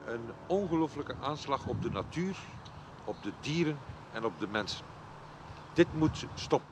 een ongelooflijke aanslag op de natuur, op de dieren en op de mensen. Dit moet stoppen.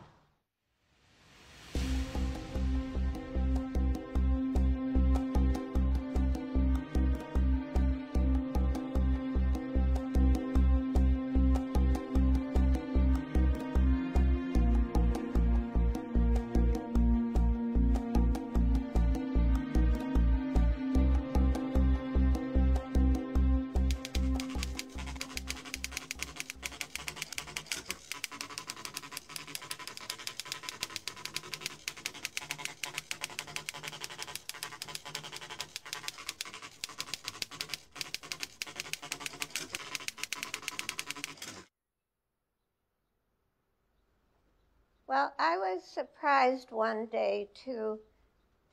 Well, I was surprised one day to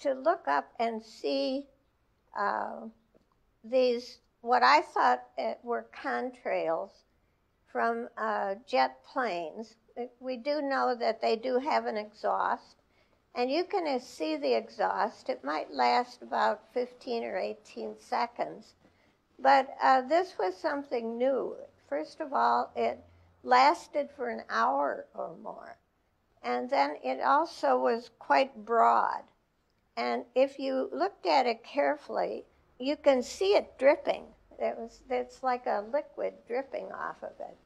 look up and see these, what I thought were contrails from jet planes. We do know that they do have an exhaust, and you can see the exhaust. It might last about 15 or 18 seconds. But this was something new. First of all, it lasted for an hour or more. And then it also was quite broad. And if you looked at it carefully, you can see it dripping. It's like a liquid dripping off of it.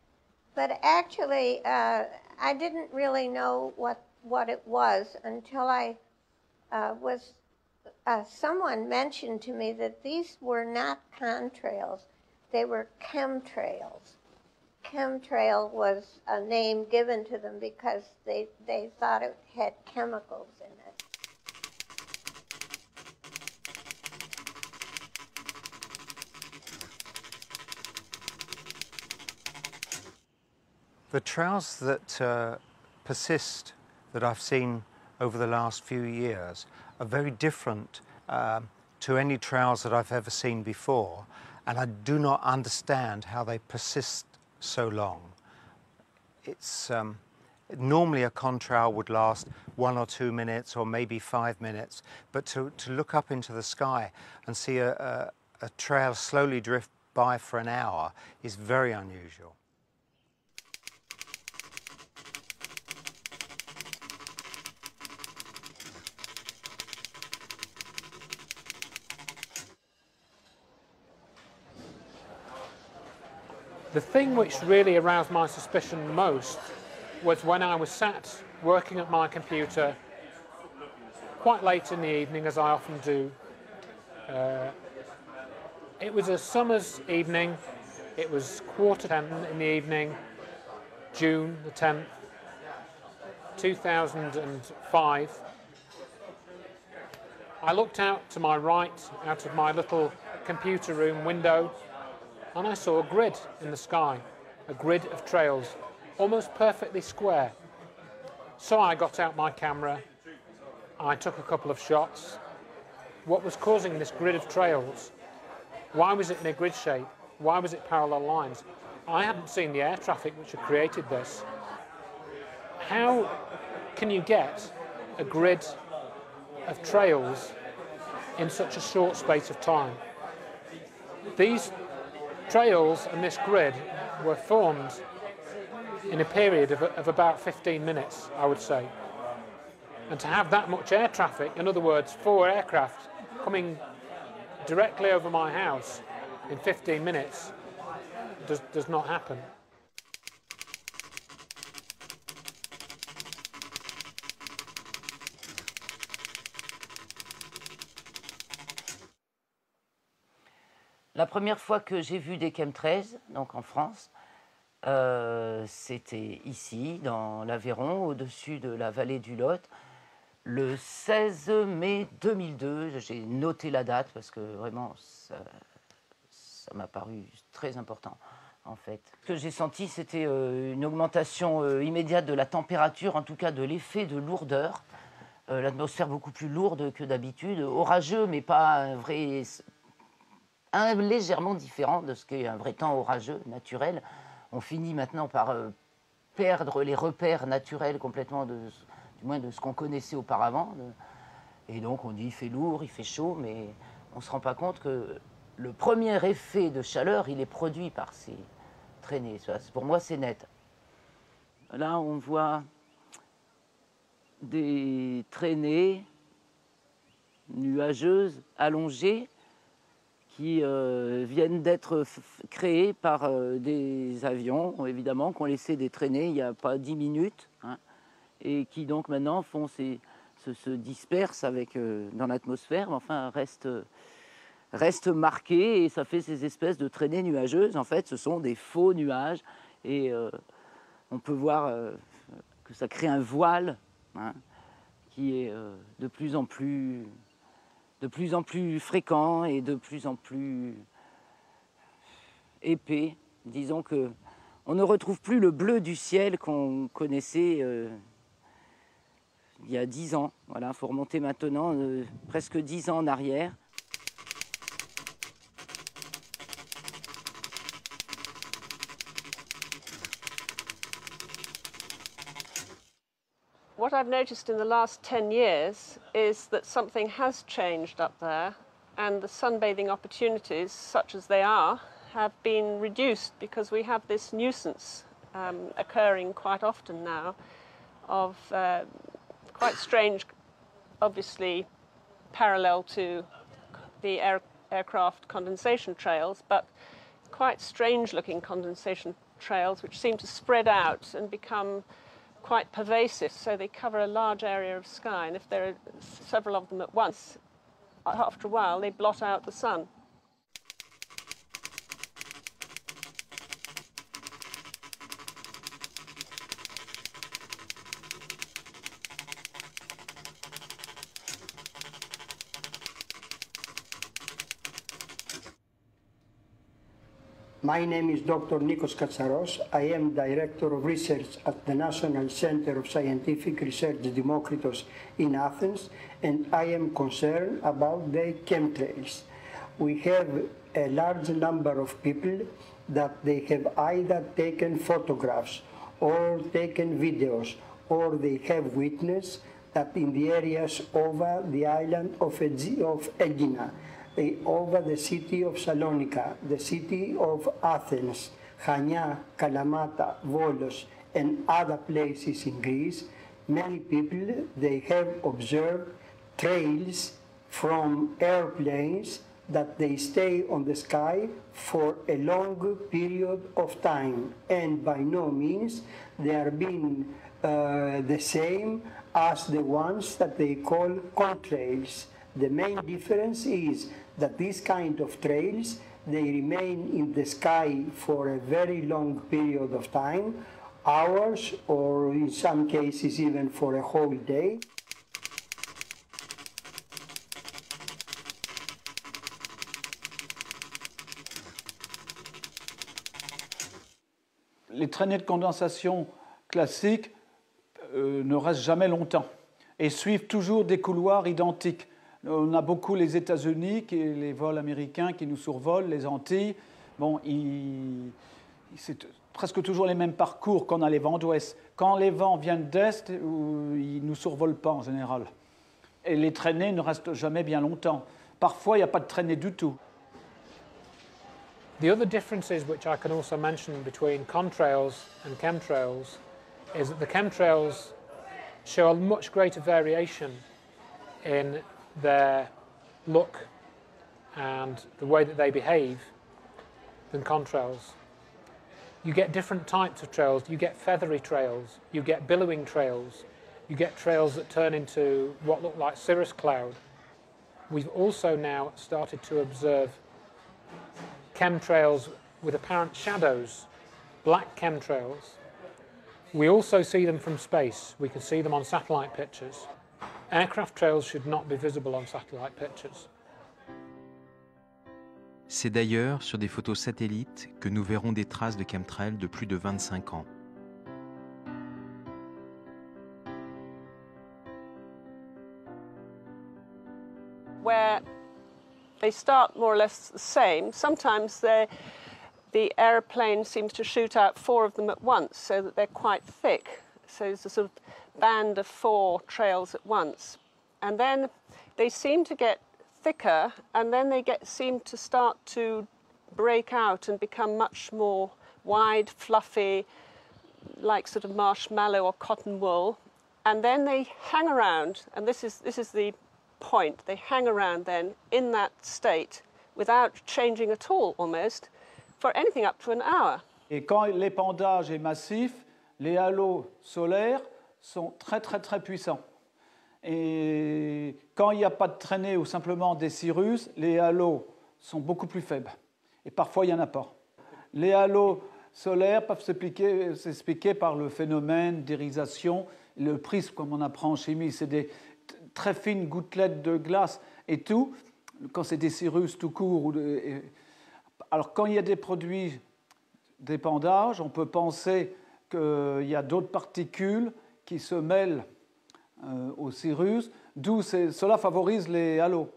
But actually, I didn't really know what it was until someone mentioned to me that these were not contrails, they were chemtrails. Chemtrail was a name given to them because they thought it had chemicals in it. The trails that persist that I've seen over the last few years are very different to any trails that I've ever seen before, and I do not understand how they persist so long. It's normally a contrail would last 1 or 2 minutes or maybe 5 minutes, but to look up into the sky and see a trail slowly drift by for an hour is very unusual. The thing which really aroused my suspicion most was when I was sat working at my computer quite late in the evening, as I often do. It was a summer's evening. It was 10:15 in the evening, June the 10th, 2005. I looked out to my right, out of my little computer room window, and I saw a grid in the sky, a grid of trails, almost perfectly square. So I got out my camera, I took a couple of shots. What was causing this grid of trails? Why was it in a grid shape? Why was it parallel lines? I hadn't seen the air traffic which had created this. How can you get a grid of trails in such a short space of time? These trails and this grid were formed in a period of about 15 minutes, I would say. And to have that much air traffic, in other words, 4 aircraft coming directly over my house in 15 minutes, does not happen. La première fois que j'ai vu des chemtrails, donc en France, c'était ici, dans l'Aveyron, au-dessus de la vallée du Lot, le 16 mai 2002. J'ai noté la date parce que vraiment, ça m'a paru très important, en fait. Ce que j'ai senti, c'était une augmentation immédiate de la température, en tout cas de l'effet de lourdeur. L'atmosphère beaucoup plus lourde que d'habitude, orageux, mais pas légèrement différent de ce qu'est un vrai temps orageux, naturel. On finit maintenant par perdre les repères naturels complètement, du moins de ce qu'on connaissait auparavant. Et donc on dit il fait lourd, il fait chaud, mais on ne se rend pas compte que le premier effet de chaleur, il est produit par ces traînées. Pour moi, c'est net. Là, on voit des traînées nuageuses, allongées, qui viennent d'être créées par des avions, évidemment, qui ont laissé des traînées il n'y a pas 10 minutes, hein, et qui donc maintenant se dispersent dans l'atmosphère, mais enfin restent marquées, et ça fait ces espèces de traînées nuageuses. En fait, ce sont des faux nuages, et on peut voir que ça crée un voile, hein, qui est de plus en plus fréquent et de plus en plus épais. Disons que on ne retrouve plus le bleu du ciel qu'on connaissait il y a 10 ans. Voilà, il faut remonter maintenant presque 10 ans en arrière. What I've noticed in the last 10 years is that something has changed up there, and the sunbathing opportunities, such as they are, have been reduced because we have this nuisance occurring quite often now of quite strange, obviously parallel to the aircraft condensation trails, but quite strange looking condensation trails which seem to spread out and become quite pervasive, so they cover a large area of sky, and if there are several of them at once, after a while they blot out the sun. My name is Dr. Nikos Katsaros. I am Director of Research at the National Center of Scientific Research Demokritos in Athens, and I am concerned about the chemtrails. We have a large number of people that they have either taken photographs or taken videos, or they have witnessed that in the areas over the island of Aegina, over the city of Salonika, the city of Athens, Chania, Kalamata, Volos, and other places in Greece, many people, they have observed trails from airplanes that they stay on the sky for a long period of time, and by no means they are being the same as the ones that they call contrails. The main difference is that these kind of trails, they remain in the sky for a very long period of time, hours, or in some cases even for a whole day. Les traînées de condensation classiques ne restent jamais longtemps et suivent toujours des couloirs identiques. On a beaucoup les États-Unis, les vols américains qui nous survolent, les Antilles. Bon, c'est presque toujours les mêmes parcours qu'on a les vents d'ouest. Quand les vents viennent d'est, ils ne nous survolent pas en général. Et les traînées ne restent jamais bien longtemps. Parfois, il n'y a pas de traînées du tout. The other differences which I can also mention between contrails and chemtrails is that the chemtrails show a much greater variation in their look and the way that they behave than contrails. You get different types of trails. You get feathery trails, you get billowing trails, you get trails that turn into what look like cirrus cloud. We've also now started to observe chemtrails with apparent shadows, black chemtrails. We also see them from space. We can see them on satellite pictures. Aircraft trails should not be visible on satellite pictures. C'est d'ailleurs sur des photos satellites que nous verrons des traces de chemtrails de plus de 25 ans. Where they start more or less the same, sometimes the airplane seems to shoot out 4 of them at once, so that they're quite thick. So it's a sort of band of 4 trails at once. And then they seem to get thicker, and then they seem to start to break out and become much more wide, fluffy, like sort of marshmallow or cotton wool. And then they hang around, and this is the point, they hang around then in that state without changing at all almost for anything up to an hour. Et quand l'épandage est massif, les halos solaires sont très puissants. Et quand il n'y a pas de traînée ou simplement des cirrus, les halos sont beaucoup plus faibles. Et parfois, il n'y en a pas. Les halos solaires peuvent s'expliquer par le phénomène d'irisation. Le prisme, comme on apprend en chimie, c'est des très fines gouttelettes de glace et tout. Quand c'est des cirrus tout court. Alors, quand il y a des produits d'épandage, on peut penser qu'il y a d'autres particules qui se mêlent aux cirrus, d'où cela favorise les halos.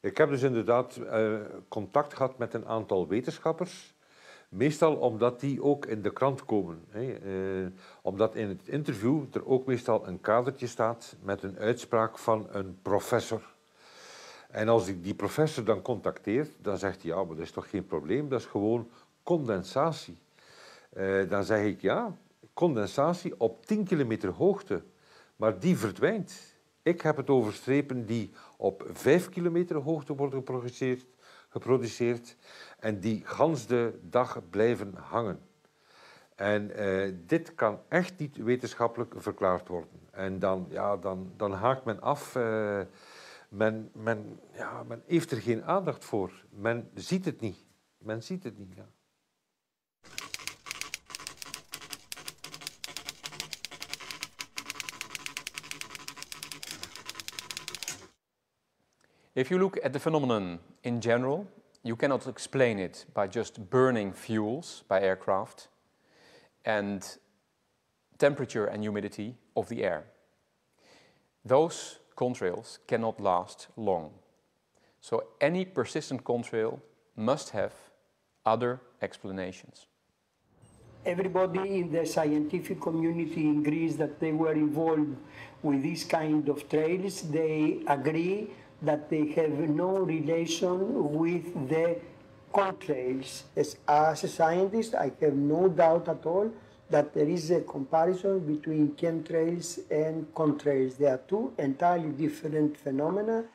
Ik heb dus inderdaad contact gehad met een aantal wetenschappers. Meestal omdat die ook in de krant komen. Omdat in het interview er ook meestal een kadertje staat met een uitspraak van een professor. En als ik die professor dan contacteer, dan zegt hij, ja, maar dat is toch geen probleem, dat is gewoon condensatie. Dan zeg ik, ja, condensatie op 10 kilometer hoogte, maar die verdwijnt. Ik heb het over strepen die op 5 kilometer hoogte worden geproduceerd en die gans de dag blijven hangen. En dit kan echt niet wetenschappelijk verklaard worden. En dan haakt men af. Men heeft er geen aandacht voor. Men ziet het niet. Men ziet het niet, ja. If you look at the phenomenon in general, you cannot explain it by just burning fuels by aircraft and temperature and humidity of the air. Those contrails cannot last long. So any persistent contrail must have other explanations. Everybody in the scientific community in Greece that they were involved with this kind of trails, they agree that they have no relation with the contrails. As a scientist, I have no doubt at all that there is a comparison between chemtrails and contrails. They are two entirely different phenomena.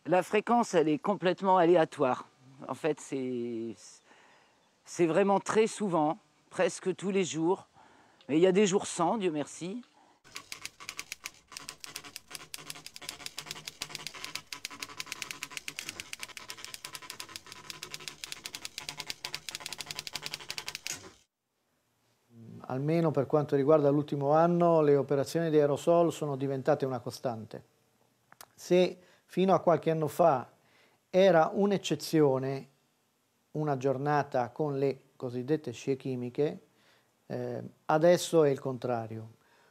La fréquence, elle est complètement aléatoire. En fait, c'est vraiment très souvent, presque tous les jours. Mais il y a des jours sans, Dieu merci. Almeno per quanto riguarda l'ultimo anno, le operazioni di aerosol sono diventate una costante. Se fino a qualche anno fa era un'eccezione una giornata con le cosiddette scie chimiche, adesso è il contrario.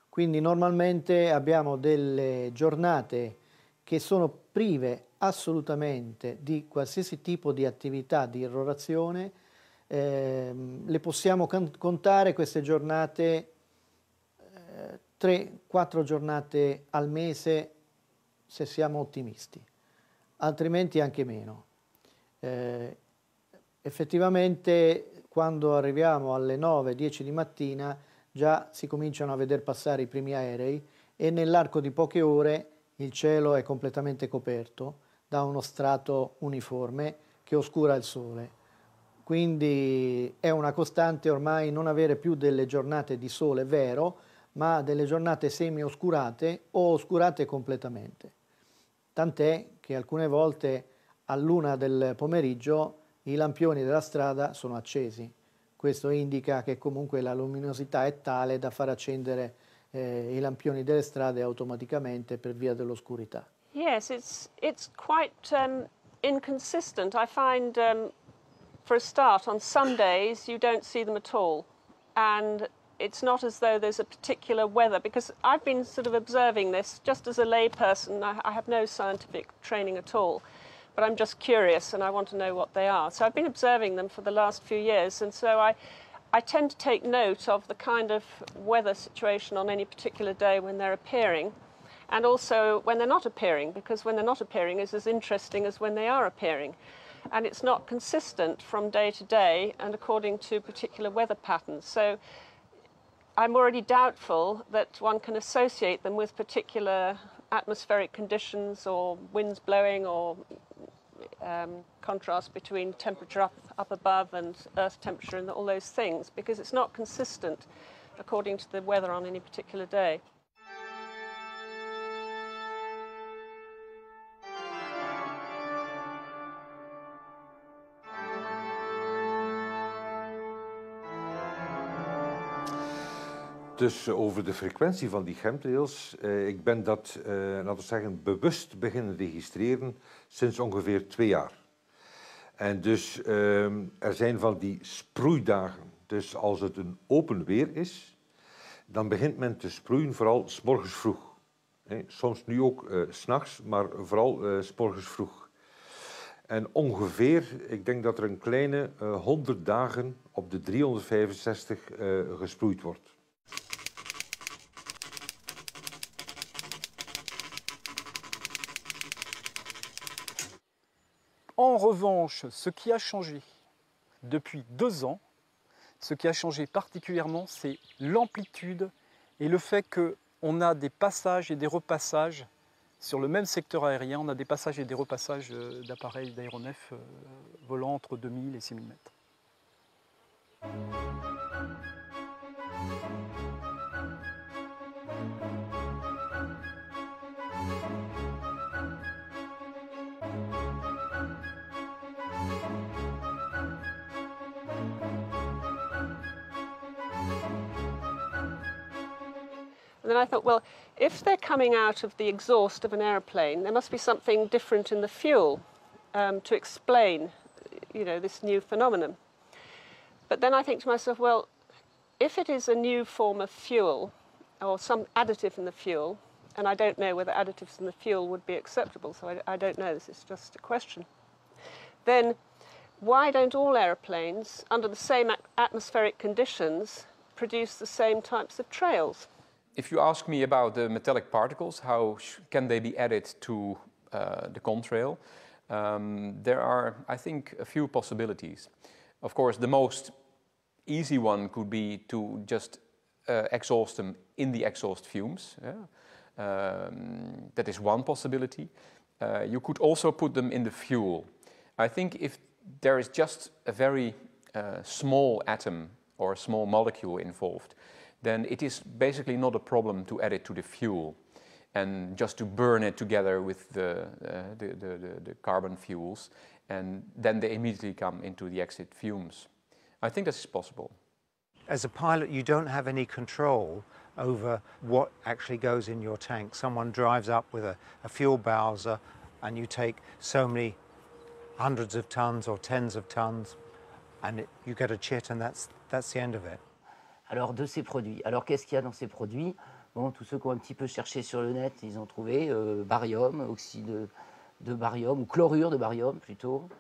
Quindi normalmente abbiamo delle giornate che sono prive assolutamente di qualsiasi tipo di attività di irrorazione. Le possiamo contare queste giornate 3-4 giornate al mese se siamo ottimisti, altrimenti anche meno. Effettivamente quando arriviamo alle 9-10 di mattina già si cominciano a veder passare i primi aerei e nell'arco di poche ore il cielo è completamente coperto da uno strato uniforme che oscura il sole. Quindi è una costante ormai non avere più delle giornate di sole vero, ma delle giornate semi-oscurate o oscurate completamente. Tant'è che alcune volte all'1 del pomeriggio i lampioni della strada sono accesi. Questo indica che comunque la luminosità è tale da far accendere i lampioni delle strade automaticamente per via dell'oscurità. Yes, it's quite inconsistent. I find, for a start, on some days you don't see them at all. And it's not as though there's a particular weather, because I've been sort of observing this just as a lay person. I have no scientific training at all. but I'm just curious and I want to know what they are. So I've been observing them for the last few years, and so I tend to take note of the kind of weather situation on any particular day when they're appearing, and also when they're not appearing, because when they're not appearing is as interesting as when they are appearing. And it's not consistent from day to day and according to particular weather patterns. So I'm already doubtful that one can associate them with particular atmospheric conditions or winds blowing or contrast between temperature up above and earth temperature and all those things, because it's not consistent according to the weather on any particular day. Dus over de frequentie van die chemtrails, ik ben dat, laten we zeggen, bewust beginnen registreren sinds ongeveer 2 jaar. En dus er zijn van die sproeidagen. Dus als het een open weer is, dan begint men te sproeien, vooral 's morgens vroeg. Soms nu ook 's nachts, maar vooral 's morgens vroeg. En ongeveer, ik denk dat er een kleine 100 dagen op de 365 gesproeid wordt. En revanche, ce qui a changé depuis 2 ans, ce qui a changé particulièrement, c'est l'amplitude et le fait qu'on a des passages et des repassages sur le même secteur aérien. On a des passages et des repassages d'appareils d'aéronefs volant entre 2000 et 6000 mètres. And then I thought, well, if they're coming out of the exhaust of an aeroplane, there must be something different in the fuel to explain, you know, this new phenomenon. But then I think to myself, well, if it is a new form of fuel or some additive in the fuel, and I don't know whether additives in the fuel would be acceptable, so I don't know, this is just a question, then why don't all aeroplanes, under the same atmospheric conditions, produce the same types of trails? If you ask me about the metallic particles, how can they be added to the contrail, there are, I think, a few possibilities. Of course, the most easy one could be to just exhaust them in the exhaust fumes. Yeah? That is one possibility. You could also put them in the fuel. I think if there is just a very small atom or a small molecule involved, then it is basically not a problem to add it to the fuel and just to burn it together with the carbon fuels, and then they immediately come into the exit fumes. I think this is possible. As a pilot, you don't have any control over what actually goes in your tank. Someone drives up with a fuel bowser and you take so many hundreds of tons or tens of tons and you get a chit and that's the end of it. Alors, de ces produits. Alors, qu'est-ce qu'il y a dans ces produits? Bon, tous ceux qui ont un petit peu cherché sur le net, ils ont trouvé barium, oxyde de barium, ou chlorure de barium plutôt,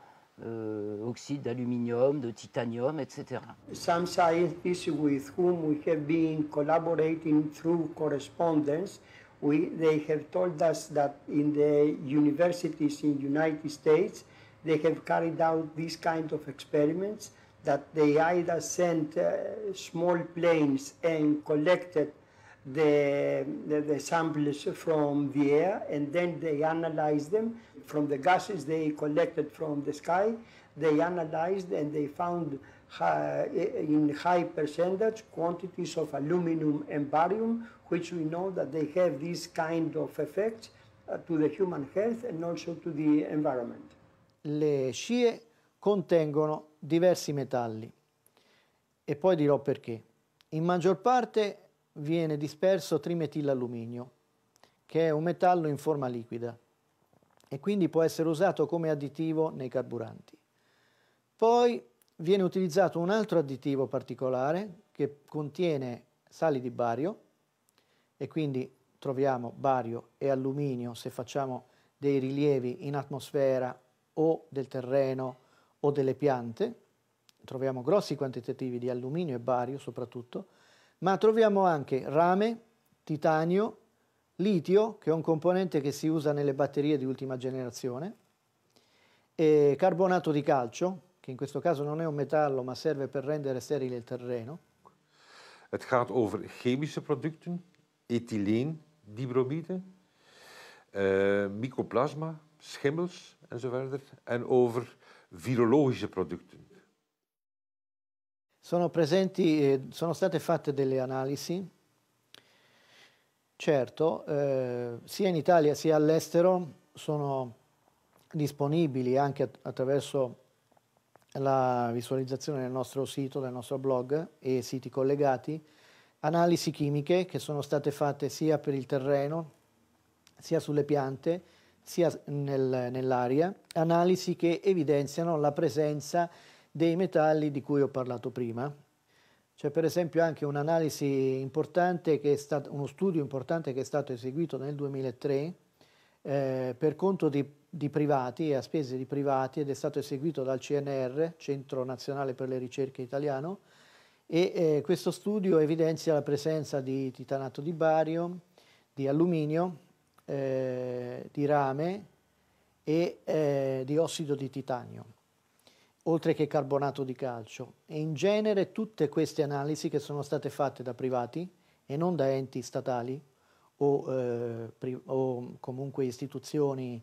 oxyde d'aluminium, de titanium, etc. Some scientists with whom we have been collaborating through correspondence, they have told us that in the universities in the United States, they have carried out these kind of experiments, that they either sent small planes and collected the samples from the air, and then they analyzed them. From the gases they collected from the sky, they analyzed and they found in high percentage quantities of aluminum and barium, which we know that they have this kind of effects to the human health and also to the environment. Le scie contengono diversi metalli e poi dirò perché. In maggior parte viene disperso trimetilalluminio, che è un metallo in forma liquida e quindi può essere usato come additivo nei carburanti. Poi viene utilizzato un altro additivo particolare che contiene sali di bario e quindi troviamo bario e alluminio se facciamo dei rilievi in atmosfera o del terreno o delle piante. Troviamo grossi quantitativi di alluminio e bario soprattutto, ma troviamo anche rame, titanio, litio, che è un componente che si usa nelle batterie di ultima generazione, e carbonato di calcio, che in questo caso non è un metallo ma serve per rendere sterile il terreno. Het gaat over chemische producten, ethyleen, dibromide, mycoplasma, schimmels enzovoort, en over virologische producten. Sono state fatte delle analisi. Certo, sia in Italia sia all'estero sono disponibili anche attraverso la visualizzazione del nostro sito, del nostro blog e siti collegati, analisi chimiche che sono state fatte sia per il terreno, sia sulle piante, sia nell'aria, analisi che evidenziano la presenza dei metalli di cui ho parlato prima. C'è per esempio anche un'analisi importante, uno studio importante che è stato eseguito nel 2003 per conto di privati e a spese di privati, ed è stato eseguito dal CNR, Centro Nazionale per le Ricerche Italiano, e questo studio evidenzia la presenza di titanato di bario, di alluminio, di rame e di ossido di titanio, oltre che carbonato di calcio. E in genere tutte queste analisi, che sono state fatte da privati e non da enti statali o comunque istituzioni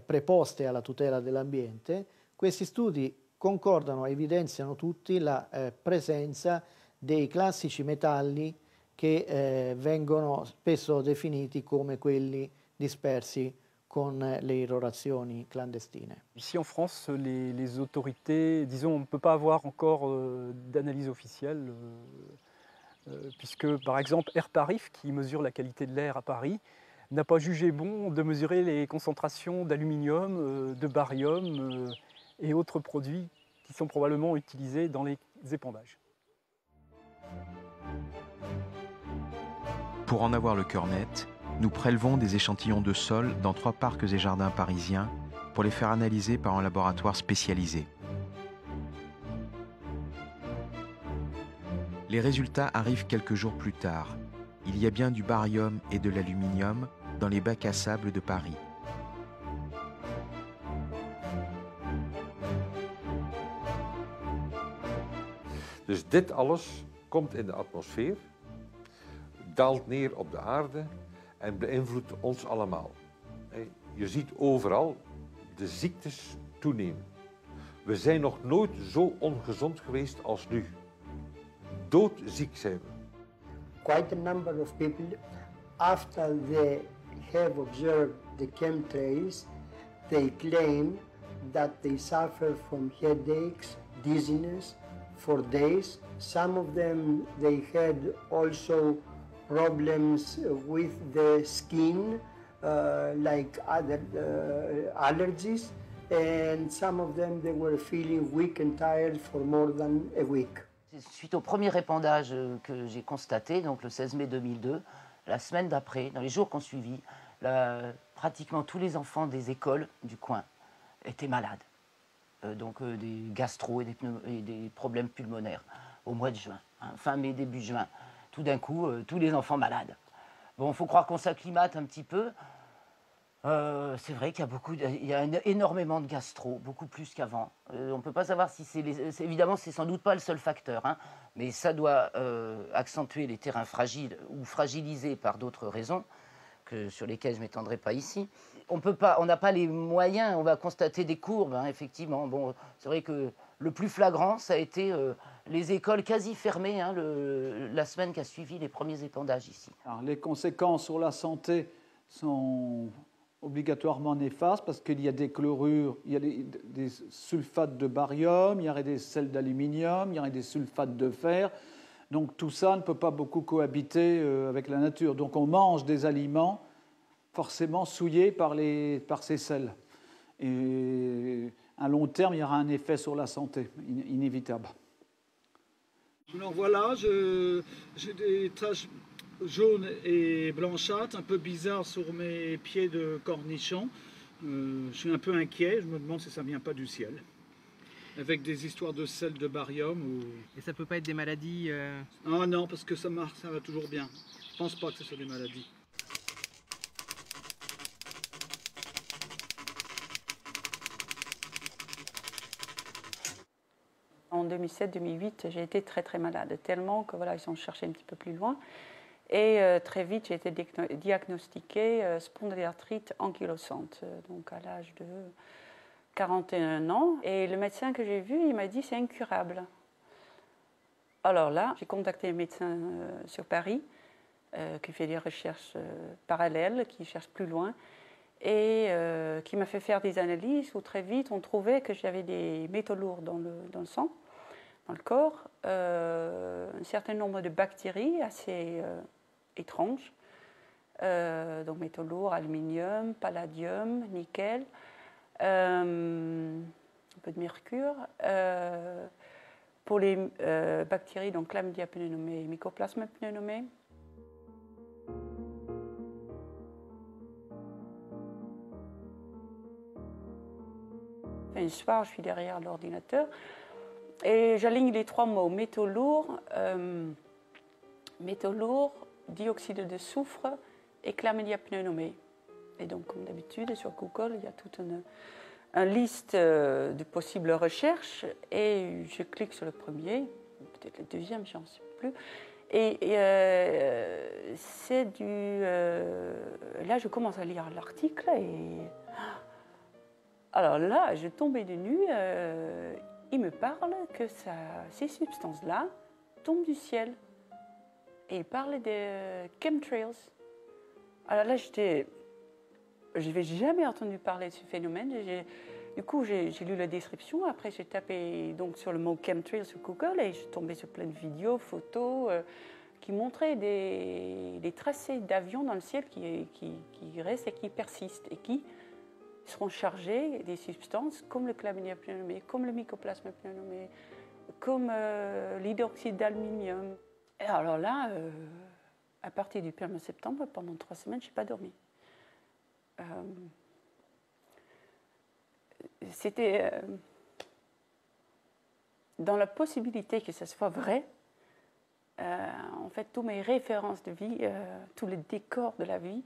preposte alla tutela dell'ambiente, questi studi concordano e evidenziano tutti la presenza dei classici metalli che vengono spesso definiti come quelli dispersi con le irrorazioni clandestine. Ici en France, les autorités, disons, on ne peut pas avoir encore d'analyse officielle, puisque par exemple Air Tarif, qui mesure la qualité de l'air à Paris, n'a pas jugé bon de mesurer les concentrations d'aluminium, de barium et autres produits qui sont probablement utilisés dans les épandages. Pour en avoir le cœur net, nous prélevons des échantillons de sol dans 3 parcs et jardins parisiens pour les faire analyser par un laboratoire spécialisé. Les résultats arrivent quelques jours plus tard. Il y a bien du barium et de l'aluminium dans les bacs à sable de Paris. Dus dit alles komt in de atmosfeer, daalt neer op de aarde en beïnvloedt ons allemaal. Je ziet overal de ziektes toenemen. We zijn nog nooit zo ongezond geweest als nu. Doodziek zijn we. Quite a number of people, after they have observed the chemtrails, they claim that they suffer from headaches, dizziness for days. Some of them, they had also problems with the skin, like other allergies, and some of them, they were feeling weak and tired for more than a week. Suite au premier épandage que j'ai constaté, donc le 16 mai 2002, la semaine d'après, dans les jours qu'on suivit, pratiquement tous les enfants des écoles du coin étaient malades. Donc des gastro et des problèmes pulmonaires au mois de juin, fin mai, début juin. Tout d'un coup, tous les enfants malades. Bon, il faut croire qu'on s'acclimate un petit peu. C'est vrai qu'il y a énormément de gastro, beaucoup plus qu'avant. On ne peut pas savoir si évidemment, c'est sans doute pas le seul facteur, hein, mais ça doit accentuer les terrains fragiles ou fragilisés par d'autres raisons, sur lesquelles je ne m'étendrai pas ici. On n'a pas les moyens, on va constater des courbes, hein, effectivement. Bon, c'est vrai que le plus flagrant, ça a été les écoles quasi fermées, hein, la semaine qui a suivi les premiers épandages ici. Alors, les conséquences sur la santé sont obligatoirement néfastes parce qu'il y a des chlorures, il y a des sulfates de barium, il y aurait des sels d'aluminium, il y aurait des sulfates de fer. Donc tout ça ne peut pas beaucoup cohabiter avec la nature. Donc on mange des aliments forcément souillés par ces sels. Et à long terme, il y aura un effet sur la santé, inévitable. Alors voilà, j'ai des taches jaunes et blanchâtres, un peu bizarres sur mes pieds de cornichon. Je suis un peu inquiet, je me demande si ça ne vient pas du ciel. Avec des histoires de sel, de barium ou... Et ça peut pas être des maladies Ah non, parce que ça marche, ça va toujours bien. Je pense pas que ce soit des maladies. En 2007-2008, j'ai été très malade, tellement que voilà, ils sont cherchés un petit peu plus loin. Et très vite, j'ai été diagnostiquée spondylarthrite ankylosante, donc à l'âge de 41 ans. Et le médecin que j'ai vu, il m'a dit c'est incurable. Alors là, j'ai contacté un médecin sur Paris qui fait des recherches parallèles, qui cherche plus loin, et qui m'a fait faire des analyses où très vite on trouvait que j'avais des métaux lourds dans le sang, dans le corps, un certain nombre de bactéries assez étranges, donc métaux lourds, aluminium, palladium, nickel, un peu de mercure. Pour les bactéries, donc Chlamydia pneumoniae et Mycoplasma pneumoniae. Un soir, je suis derrière l'ordinateur et j'aligne les trois mots métaux lourds, dioxyde de soufre et Chlamydia pneumoniae. Et donc, comme d'habitude, sur Google, il y a toute une liste de possibles recherches et je clique sur le premier, peut-être le deuxième, j'en sais plus. Et c'est du... là, je commence à lire l'article et... Alors là, je tombais de nu, il me parle que ces substances-là tombent du ciel. Et il parlait des chemtrails. Alors là, je n'avais jamais entendu parler de ce phénomène. Du coup, j'ai lu la description. Après, j'ai tapé donc, sur le mot chemtrails sur Google et je suis tombée sur plein de vidéos, photos qui montraient des tracés d'avions dans le ciel qui restent et qui persistent et qui seront chargés des substances comme le Chlamydia pneumoniae, comme le Mycoplasma pneumoniae, comme l'hydroxyde d'aluminium. Et alors là, à partir du 1er septembre, pendant 3 semaines, je n'ai pas dormi. C'était dans la possibilité que ce soit vrai. En fait, toutes mes références de vie, tous les décors de la vie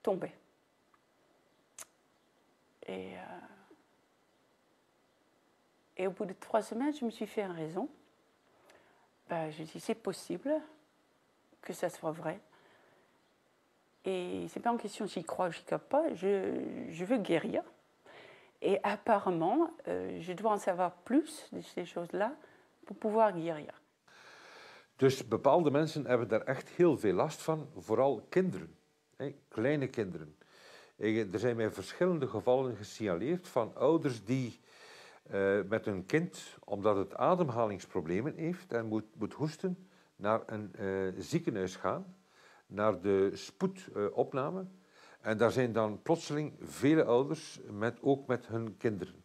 tombaient. Et au bout de 3 semaines, je me suis fait une raison. Je dis, c'est possible que ça soit vrai. Et ce n'est pas en question j'y crois ou j'y crois pas, je veux guérir. Et apparemment, je dois en savoir plus de ces choses-là pour pouvoir guérir. Dus bepaalde mensen hebben daar echt heel veel last van, vooral kinderen, kleine kinderen. Er zijn mij verschillende gevallen gesignaleerd van ouders die met hun kind, omdat het ademhalingsproblemen heeft en moet hoesten, naar een ziekenhuis gaan, naar de spoedopname. En daar zijn dan plotseling vele ouders, ook met hun kinderen,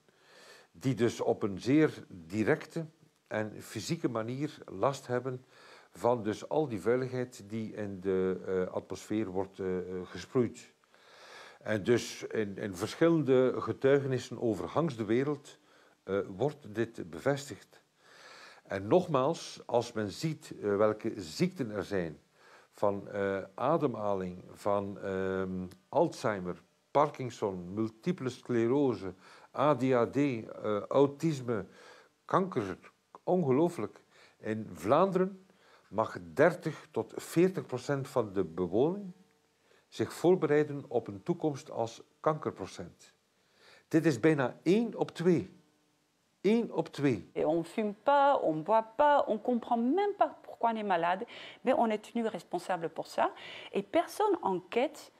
die dus op een zeer directe en fysieke manier last hebben van dus al die vuiligheid die in de atmosfeer wordt gesproeid. En dus in verschillende getuigenissen over Hangs de wereld wordt dit bevestigd. En nogmaals, als men ziet welke ziekten er zijn, van ademhaling, van Alzheimer, Parkinson, multiple sclerose, ADHD, autisme, kanker, ongelooflijk. In Vlaanderen mag 30 tot 40% van de bewoning zich voorbereiden op een toekomst als kankerprocent. Dit is bijna 1 op 2. 1 op 2. Et on ne fume pas, on ne boit pas, on ne comprend même pas pourquoi on est malade, mais on est tenu responsable pour ça. Et personne enquête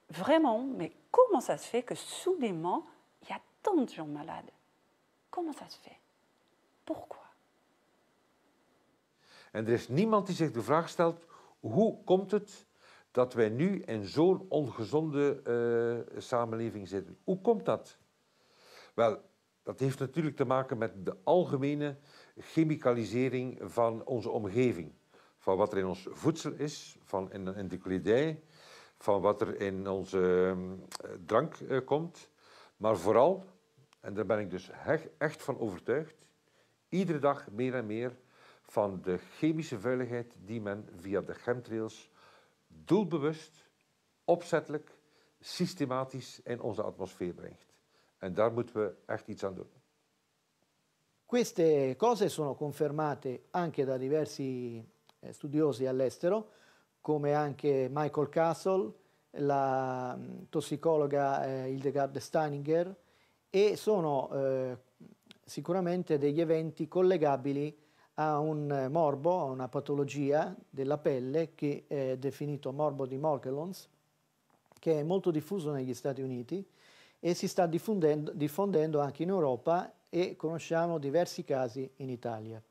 vraiment, mais comment ça se fait que soudainement, il y a tant de gens malades? Comment ça se fait? Pourquoi? En er is niemand die zich de vraag stelt, hoe komt het dat wij nu in zo'n ongezonde samenleving zitten? Hoe komt dat? Wel, dat heeft natuurlijk te maken met de algemene chemicalisering van onze omgeving. Van wat er in ons voedsel is, van in de kledij, van wat er in onze drank komt. Maar vooral, en daar ben ik dus echt van overtuigd, iedere dag meer en meer van de chemische vuiligheid die men via de chemtrails doelbewust, opzettelijk, systematisch in onze atmosfeer brengt. En daar moeten we echt iets aan doen. Queste cose sono confermate anche da diversi studiosi all'estero, come anche Michael Castle, la tossicologa Hildegard Steininger, e sono sicuramente degli eventi collegabili a un morbo, a una patologia della pelle che è definito morbo di Morgellons, che è molto diffuso negli Stati Uniti e si sta diffondendo anche in Europa e conosciamo diversi casi in Italia.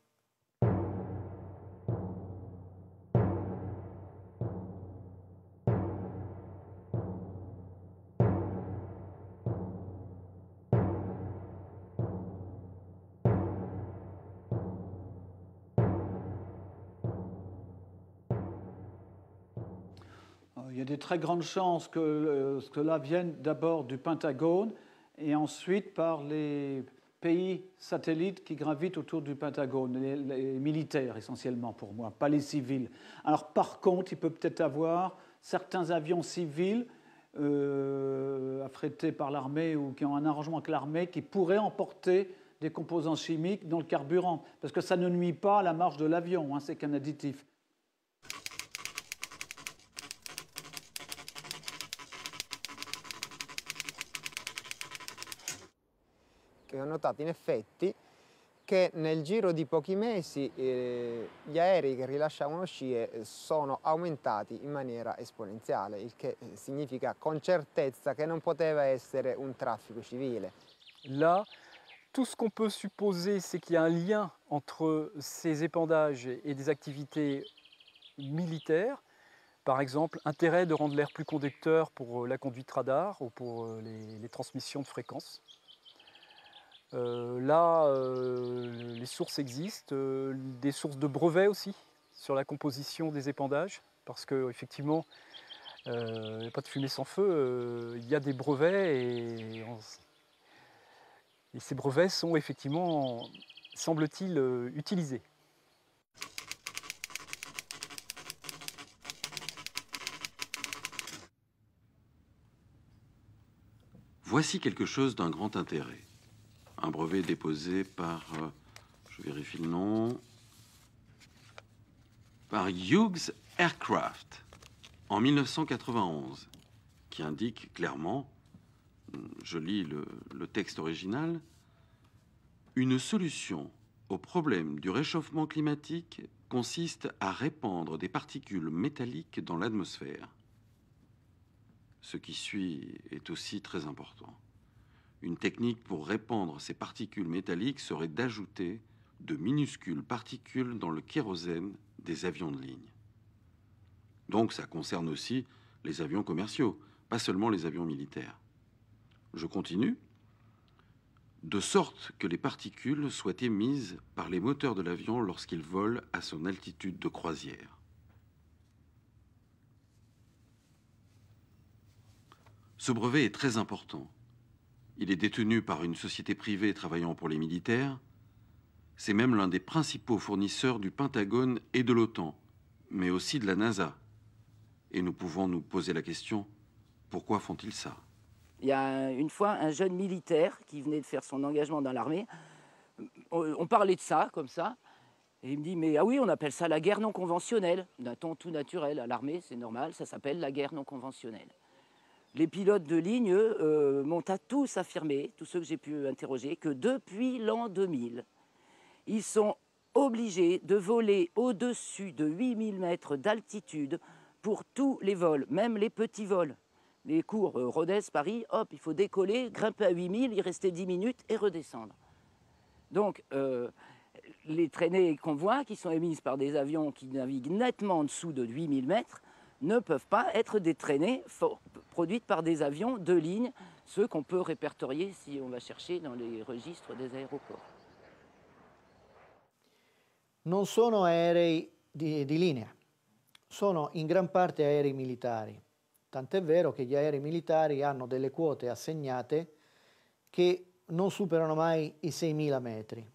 Il y a des très grandes chances que cela vienne d'abord du Pentagone et ensuite par les pays satellites qui gravitent autour du Pentagone, les militaires essentiellement pour moi, pas les civils. Alors par contre, il peut peut-être avoir certains avions civils affrétés par l'armée ou qui ont un arrangement avec l'armée qui pourraient emporter des composants chimiques dans le carburant, parce que ça ne nuit pas à la marche de l'avion, hein, c'est qu'un additif. Ho notato in effetti che nel giro di pochi mesi gli aerei che rilasciavano scie sono aumentati in maniera esponenziale, il che significa con certezza che non poteva essere un traffico civile. Là, tout ce qu'on peut supposer, c'est qu'il y a un lien entre ces épandages et des activités militaires. Par exemple, intérêt de rendre l'air plus conducteur pour la conduite radar ou pour les transmissions de fréquences. Les sources existent, des sources de brevets aussi sur la composition des épandages, parce qu'effectivement, il n'y a pas de fumée sans feu, il y a des brevets et ces brevets sont effectivement, semble-t-il, utilisés. Voici quelque chose d'un grand intérêt. Un brevet déposé par, je vérifie le nom, par Hughes Aircraft en 1991, qui indique clairement, je lis le texte original, une solution au problème du réchauffement climatique consiste à répandre des particules métalliques dans l'atmosphère. Ce qui suit est aussi très important. Une technique pour répandre ces particules métalliques serait d'ajouter de minuscules particules dans le kérosène des avions de ligne. Donc ça concerne aussi les avions commerciaux, pas seulement les avions militaires. Je continue. De sorte que les particules soient émises par les moteurs de l'avion lorsqu'il vole à son altitude de croisière. Ce brevet est très important. Il est détenu par une société privée travaillant pour les militaires. C'est même l'un des principaux fournisseurs du Pentagone et de l'OTAN, mais aussi de la NASA. Et nous pouvons nous poser la question, pourquoi font-ils ça? Il y a une fois un jeune militaire qui venait de faire son engagement dans l'armée. On parlait de ça, comme ça. Et il me dit, mais ah oui, on appelle ça la guerre non conventionnelle. D'un ton tout naturel, à l'armée, c'est normal, ça s'appelle la guerre non conventionnelle. Les pilotes de ligne, eux, m'ont à tous affirmé, tous ceux que j'ai pu interroger, que depuis l'an 2000, ils sont obligés de voler au-dessus de 8000 mètres d'altitude pour tous les vols, même les petits vols. Les cours Rodez-Paris, hop, il faut décoller, grimper à 8000, y rester 10 minutes et redescendre. Donc, les traînées et convois qui sont émises par des avions qui naviguent nettement en dessous de 8000 mètres ne peuvent pas être des traînées produites par des avions de ligne, ceux qu'on peut répertorier si on va chercher dans les registres des aéroports. Non sono aerei di linea, sono in gran parte aerei militari. tant'è vero che gli aerei militari hanno delle quote assegnate che non superano mai i 6.000 metri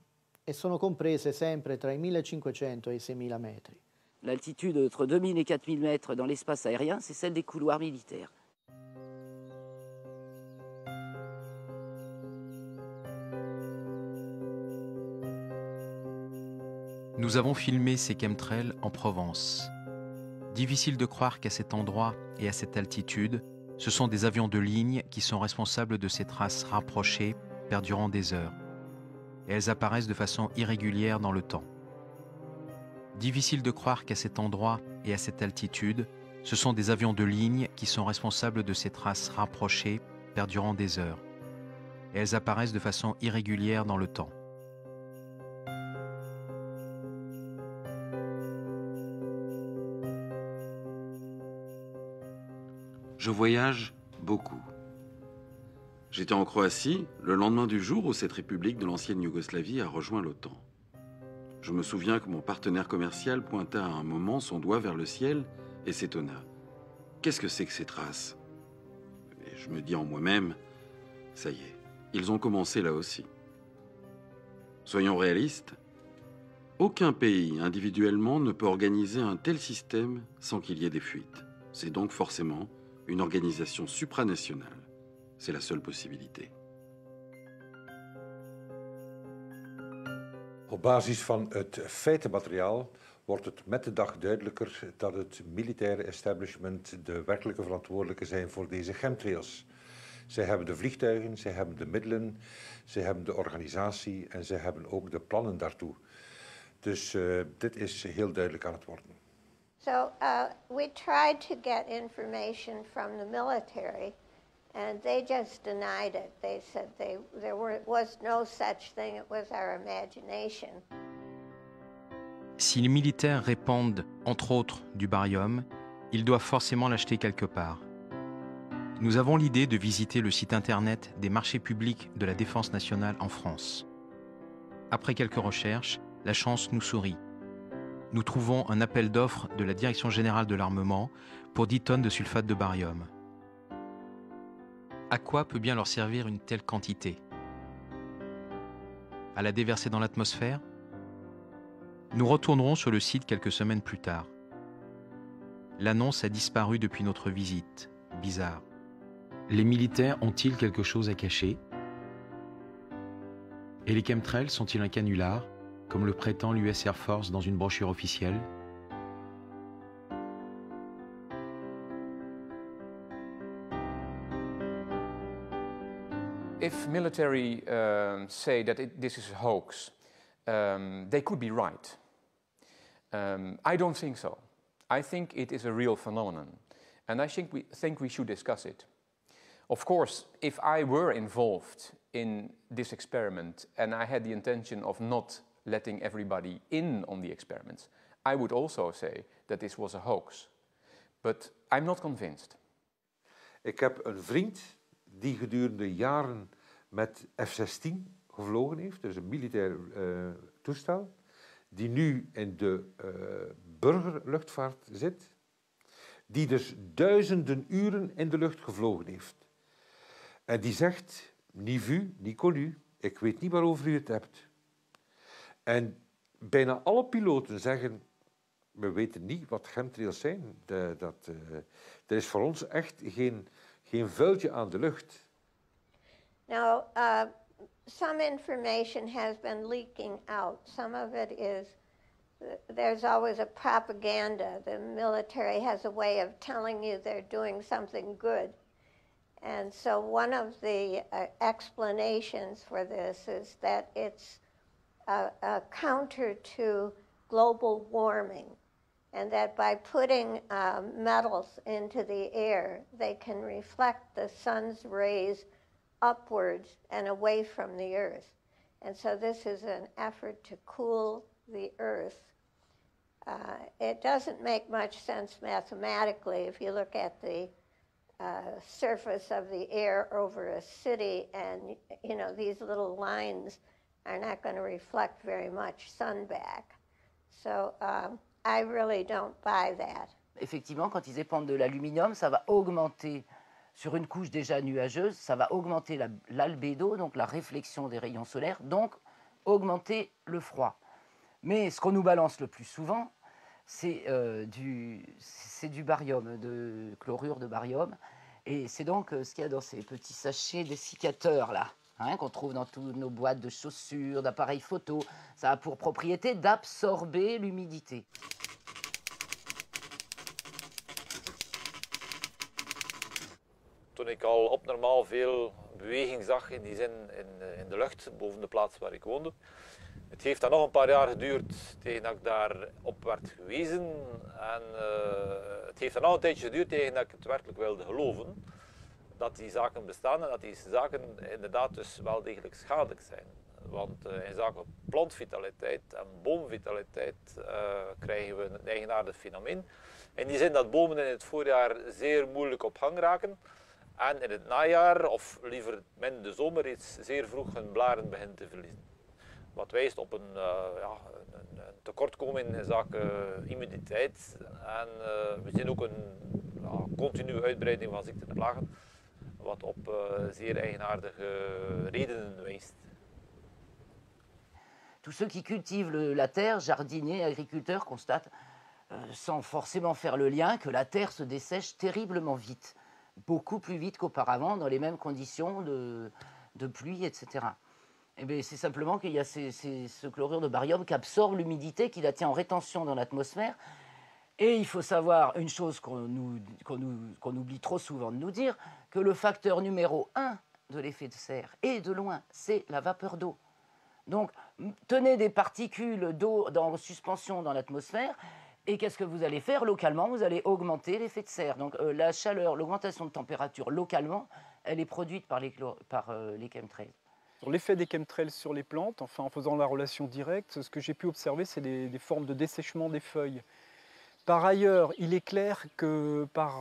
e sono comprese sempre tra i 1.500 e i 6.000 metri. L'altitude entre 2000 et 4000 mètres dans l'espace aérien, c'est celle des couloirs militaires. Nous avons filmé ces chemtrails en Provence. Difficile de croire qu'à cet endroit et à cette altitude, ce sont des avions de ligne qui sont responsables de ces traces rapprochées perdurant des heures. Et elles apparaissent de façon irrégulière dans le temps. Difficile de croire qu'à cet endroit et à cette altitude, ce sont des avions de ligne qui sont responsables de ces traces rapprochées perdurant des heures. Et elles apparaissent de façon irrégulière dans le temps. Je voyage beaucoup. J'étais en Croatie le lendemain du jour où cette république de l'ancienne Yougoslavie a rejoint l'OTAN. Je me souviens que mon partenaire commercial pointa à un moment son doigt vers le ciel et s'étonna. Qu'est-ce que c'est que ces traces? Et je me dis en moi-même, ça y est, ils ont commencé là aussi. Soyons réalistes, aucun pays individuellement ne peut organiser un tel système sans qu'il y ait des fuites. C'est donc forcément une organisation supranationale. C'est la seule possibilité. Op basis van het feitenmateriaal wordt het met de dag duidelijker dat het militaire establishment de werkelijke verantwoordelijke zijn voor deze chemtrails. Zij hebben de vliegtuigen, zij hebben de middelen, zij hebben de organisatie en zij hebben ook de plannen daartoe. Dus dit is heel duidelijk aan het worden. So we tried to get information from the military, and they just denied it. They said was no such thing, it was our imagination. Si les militaires répandent, entre autres, du barium, ils doivent forcément l'acheter quelque part. Nous avons l'idée de visiter le site internet des marchés publics de la Défense nationale en France. Après quelques recherches, la chance nous sourit. Nous trouvons un appel d'offres de la Direction générale de l'armement pour 10 tonnes de sulfate de barium. À quoi peut bien leur servir une telle quantité? À la déverser dans l'atmosphère? Nous retournerons sur le site quelques semaines plus tard. L'annonce a disparu depuis notre visite. Bizarre. Les militaires ont-ils quelque chose à cacher? Et les chemtrails sont-ils un canular, comme le prétend l'US Air Force dans une brochure officielle? If military say that this is a hoax, they could be right. I don't think so. I think it is a real phenomenon, and I think we should discuss it. Of course, if I were involved in this experiment and I had the intention of not letting everybody in on the experiments, I would also say that this was a hoax. But I'm not convinced. Ik heb een vriend die gedurende jaren met F-16 gevlogen heeft, dus een militair toestel, die nu in de burgerluchtvaart zit, die dus duizenden uren in de lucht gevlogen heeft. En die zegt, ni vu, ni connu, ik weet niet waarover u het hebt. En bijna alle piloten zeggen, we weten niet wat chemtrails zijn. Er is voor ons echt geen vuiltje aan de lucht. Now, some information has been leaking out. Some of it is, there's always a propaganda. The military has a way of telling you they're doing something good. And so one of the explanations for this is that it's a counter to global warming, and that by putting metals into the air, they can reflect the sun's rays upwards and away from the earth. And so this is an effort to cool the earth. It doesn't make much sense mathematically if you look at the surface of the air over a city, and you know these little lines are not going to reflect very much sun back. So I really don't buy that. effectivement, quand ils épandent de l'aluminium, ça va augmenter, sur une couche déjà nuageuse, ça va augmenter l'albédo, donc la réflexion des rayons solaires, donc augmenter le froid. Mais ce qu'on nous balance le plus souvent, c'est du barium, de chlorure de barium. Et c'est donc ce qu'il y a dans ces petits sachets dessicateurs là, hein, qu'on trouve dans toutes nos boîtes de chaussures, d'appareils photo. Ça a pour propriété d'absorber l'humidité. Toen ik al abnormaal veel beweging zag in die zin in de lucht boven de plaats waar ik woonde. Het heeft dan nog een paar jaar geduurd tegen dat ik daarop werd gewezen. En het heeft dan nog een tijdje geduurd tegen dat ik het werkelijk wilde geloven. Dat die zaken bestaan en dat die zaken inderdaad dus wel degelijk schadelijk zijn. Want in zaken plantvitaliteit en boomvitaliteit krijgen we een eigenaardig fenomeen. In die zin dat bomen in het voorjaar zeer moeilijk op gang raken. En in het najaar, of liever in de zomer, reeds zeer vroeg hun blaren beginnen te verliezen. Wat wijst op een tekortkoming in zaken humiditeit. En we zien ook een continue uitbreiding van ziekten en plagen, wat op zeer eigenaardige redenen wijst. Tous ceux qui cultivent la terre, jardiniers, agriculteurs, constatent, sans forcément faire le lien, que la terre se dessèche terriblement vite. Beaucoup plus vite qu'auparavant, dans les mêmes conditions de pluie, etc. Eh bien, c'est simplement qu'il y a ce chlorure de barium qui absorbe l'humidité, qui la tient en rétention dans l'atmosphère. Et il faut savoir une chose qu'on oublie trop souvent de nous dire, que le facteur numéro 1 de l'effet de serre, et de loin, c'est la vapeur d'eau. Donc, tenez des particules d'eau en suspension dans l'atmosphère, et qu'est-ce que vous allez faire localement? Vous allez augmenter l'effet de serre. Donc, la chaleur, l'augmentation de température localement, elle est produite par les chemtrails. Sur l'effet des chemtrails sur les plantes, enfin en faisant la relation directe, ce que j'ai pu observer, c'est des formes de dessèchement des feuilles. Par ailleurs, il est clair que par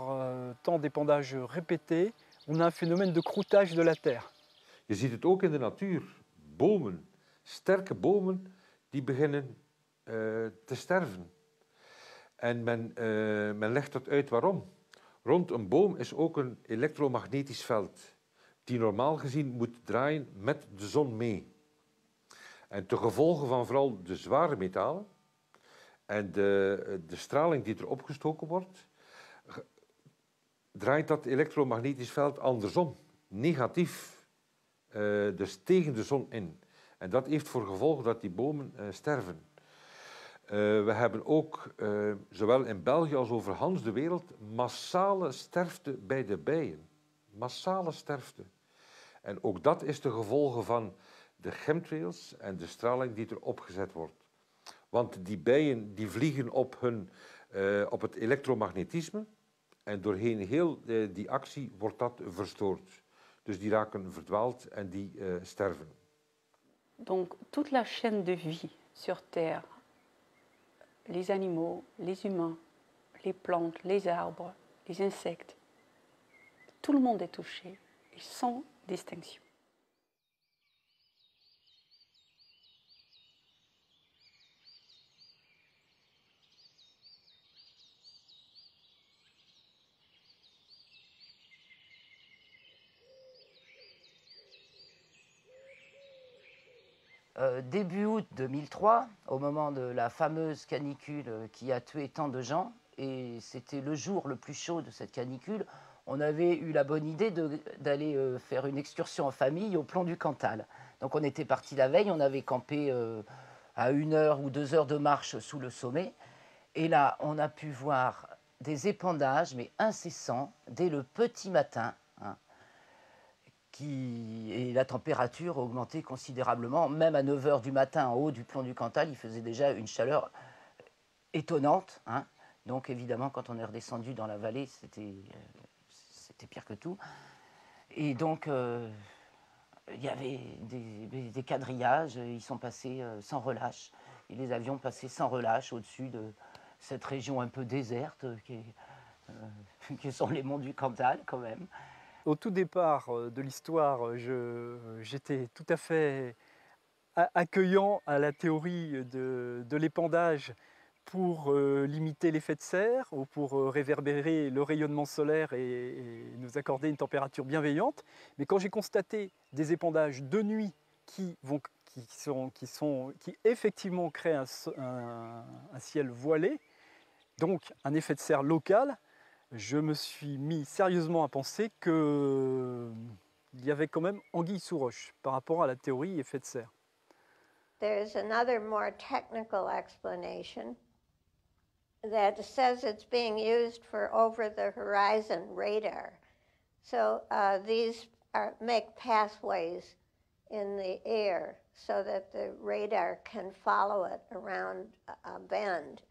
temps d'épandage répété, on a un phénomène de croûtage de la terre. Je ziet het ook in de natuur. Bomen, sterke bomen, die beginnen te sterven. En men legt dat uit waarom. Rond een boom is ook een elektromagnetisch veld, die normaal gezien moet draaien met de zon mee. En ten gevolge van vooral de zware metalen en de straling die er opgestoken wordt, draait dat elektromagnetisch veld andersom, negatief, dus tegen de zon in. En dat heeft voor gevolg dat die bomen sterven. We hebben ook, zowel in België als over Hans de wereld, massale sterfte bij de bijen. Massale sterfte. En ook dat is de gevolgen van de chemtrails en de straling die er opgezet wordt. Want die bijen die vliegen op het elektromagnetisme en doorheen heel die actie wordt dat verstoord. Dus die raken verdwaald en die sterven. Donc toute la chaîne de vie sur Terre, les animaux, les humains, les plantes, les arbres, les insectes, tout le monde est touché, et sans distinction. Début août 2003, au moment de la fameuse canicule qui a tué tant de gens, et c'était le jour le plus chaud de cette canicule, on avait eu la bonne idée d'aller faire une excursion en famille au plomb du Cantal. Donc on était parti la veille, on avait campé à 1 heure ou 2 heures de marche sous le sommet, et là on a pu voir des épandages, mais incessants, dès le petit matin, hein, et la température a augmenté considérablement. Même à 9 heures du matin, en haut du plomb du Cantal, il faisait déjà une chaleur étonnante. Hein. Donc évidemment, quand on est redescendu dans la vallée, c'était pire que tout. Et donc, il y avait des quadrillages, ils sont passés sans relâche. Et les avions passaient sans relâche au-dessus de cette région un peu déserte qui sont les monts du Cantal quand même. Au tout départ de l'histoire, j'étais tout à fait accueillant à la théorie de l'épandage pour limiter l'effet de serre ou pour réverbérer le rayonnement solaire et nous accorder une température bienveillante. Mais quand j'ai constaté des épandages de nuit qui effectivement créent un ciel voilé, donc un effet de serre local, je me suis mis sérieusement à penser qu'il y avait quand même anguille sous roche par rapport à la théorie effet de serre. There's another more technical explanation that says it's being used for over-the-horizon radar. So these make pathways in the air so that the radar can follow it around a bend.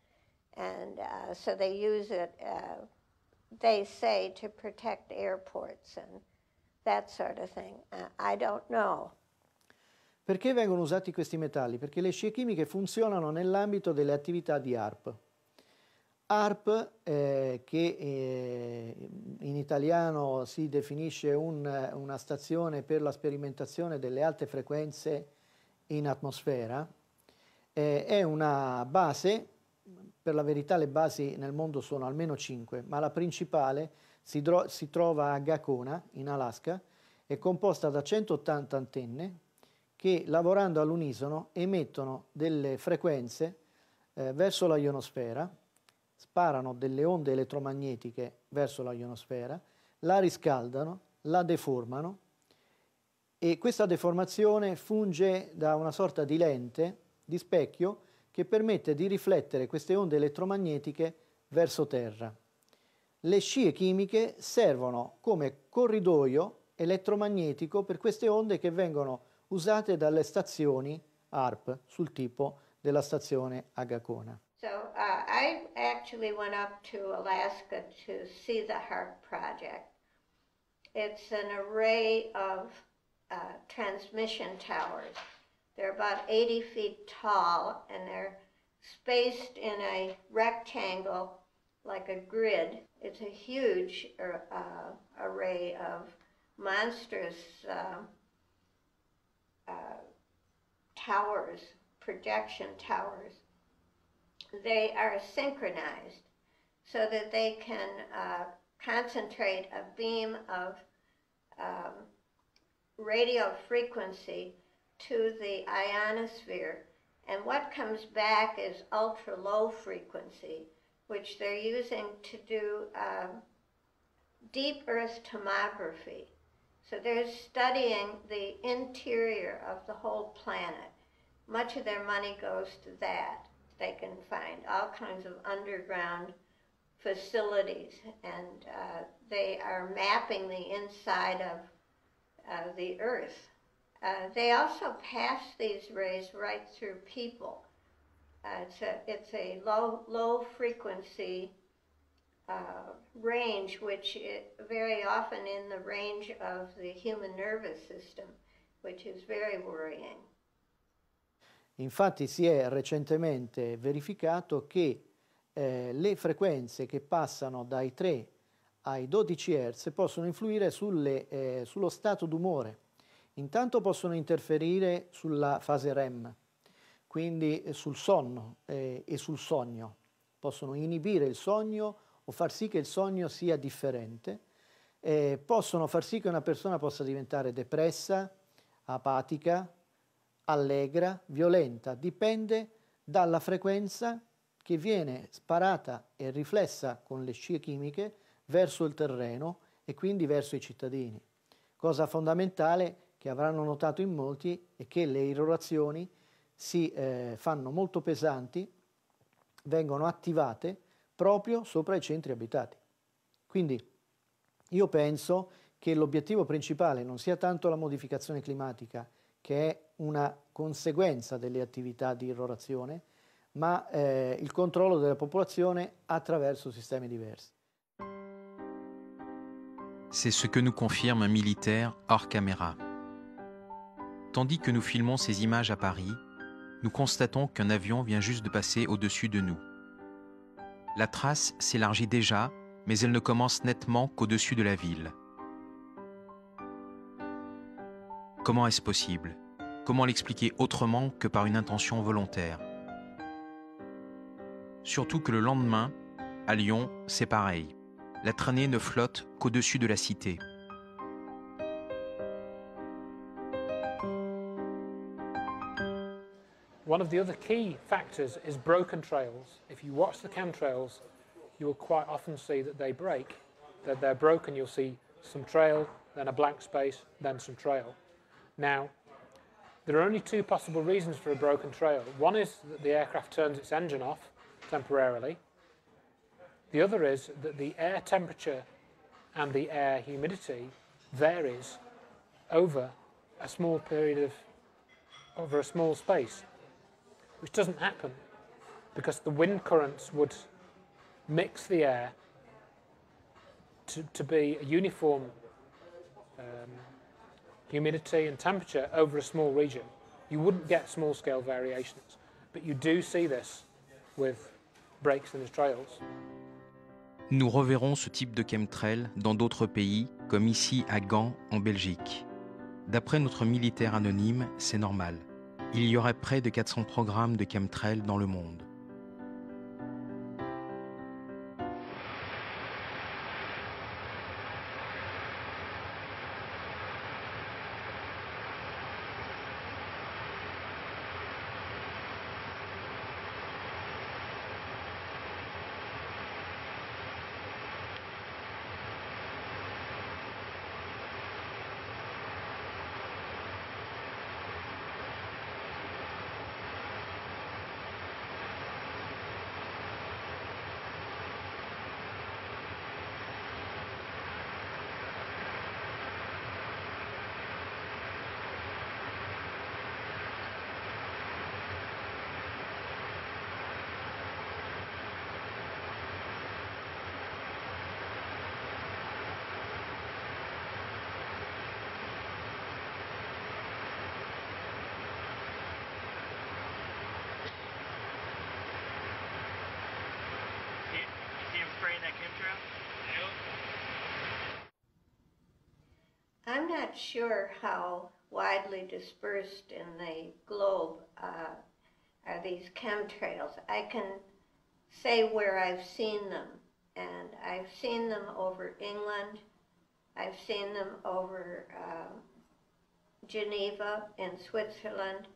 And so they use it, they say, to protect airports and that sort of thing. I don't know. Perché vengono usati questi metalli? Perché le scie chimiche funzionano nell'ambito delle attività di HAARP. HAARP, che in italiano si definisce una stazione per la sperimentazione delle alte frequenze in atmosfera, è una base, per la verità le basi nel mondo sono almeno 5, ma la principale si trova a Gacona, in Alaska, è composta da 180 antenne che, lavorando all'unisono, emettono delle frequenze verso la ionosfera, sparano delle onde elettromagnetiche verso la ionosfera, la riscaldano, la deformano e questa deformazione funge da una sorta di lente, di specchio, che permette di riflettere queste onde elettromagnetiche verso terra. Le scie chimiche servono come corridoio elettromagnetico per queste onde che vengono usate dalle stazioni HAARP sul tipo della stazione a Gacona. So I actually went up to Alaska to see the HAARP project. It's an array of transmission towers. They're about 80 feet tall and they're spaced in a rectangle like a grid. It's a huge array of monstrous towers, projection towers. They are synchronized so that they can concentrate a beam of radio frequency to the ionosphere, and what comes back is ultra low frequency, which they're using to do deep earth tomography. So they're studying the interior of the whole planet. Much of their money goes to that. They can find all kinds of underground facilities, and they are mapping the inside of the earth. They also pass these rays right through people. It's a low frequency range, which is very often in the range of the human nervous system, which is very worrying. Infatti si è recentemente verificato che le frequenze che passano dai 3 ai 12 Hz possono influire sullo stato d'umore. Intanto possono interferire sulla fase REM, quindi sul sonno e sul sogno. Possono inibire il sogno o far sì che il sogno sia differente. Possono far sì che una persona possa diventare depressa, apatica, allegra, violenta. Dipende dalla frequenza che viene sparata e riflessa con le scie chimiche verso il terreno e quindi verso i cittadini. Cosa fondamentale che avranno notato in molti è che le irrorazioni si fanno molto pesanti, vengono attivate proprio sopra i centri abitati. Quindi io penso che l'obiettivo principale non sia tanto la modificazione climatica, che è una conseguenza delle attività di irrorazione, ma il controllo della popolazione attraverso sistemi diversi. C'est ce que nous confirme un militaire hors caméra. Tandis que nous filmons ces images à Paris, nous constatons qu'un avion vient juste de passer au-dessus de nous. La trace s'élargit déjà, mais elle ne commence nettement qu'au-dessus de la ville. Comment est-ce possible? Comment l'expliquer autrement que par une intention volontaire? Surtout que le lendemain, à Lyon, c'est pareil. La traînée ne flotte qu'au-dessus de la cité. One of the other key factors is broken trails. If you watch the chemtrails, you will quite often see that they break, that they're broken. You'll see some trail, then a blank space, then some trail. Now, there are only two possible reasons for a broken trail. One is that the aircraft turns its engine off temporarily. The other is that the air temperature and the air humidity varies over a small period over a small space, which doesn't happen because the wind currents would mix the air to be a uniform humidity and temperature over a small region. You wouldn't get small-scale variations, but you do see this with breaks in the trails. Nous reverrons ce type de chemtrail dans d'autres pays, comme ici à Gand, en Belgique. D'après notre militaire anonyme, c'est normal. Il y aurait près de 400 programmes de chemtrail dans le monde. I'm not sure how widely dispersed in the globe are these chemtrails. I can say where I've seen them, and I've seen them over England, I've seen them over Geneva in Switzerland,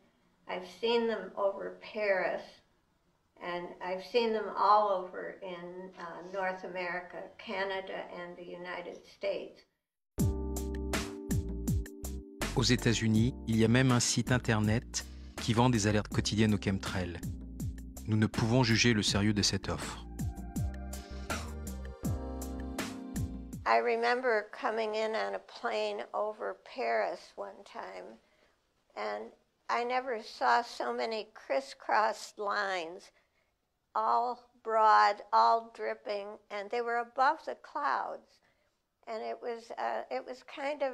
I've seen them over Paris, and I've seen them all over in North America, Canada, and the United States. Aux États-Unis, il y a même un site internet qui vend des alertes quotidiennes aux chemtrails. Nous ne pouvons juger le sérieux de cette offre. I remember coming in on a plane over Paris one time, and I never saw so many crisscrossed lines, all broad, all dripping, and they were above the clouds. And it was kind of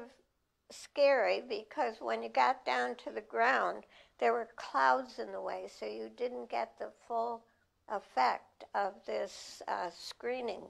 scary because when you got down to the ground, there were clouds in the way, so you didn't get the full effect of this screening.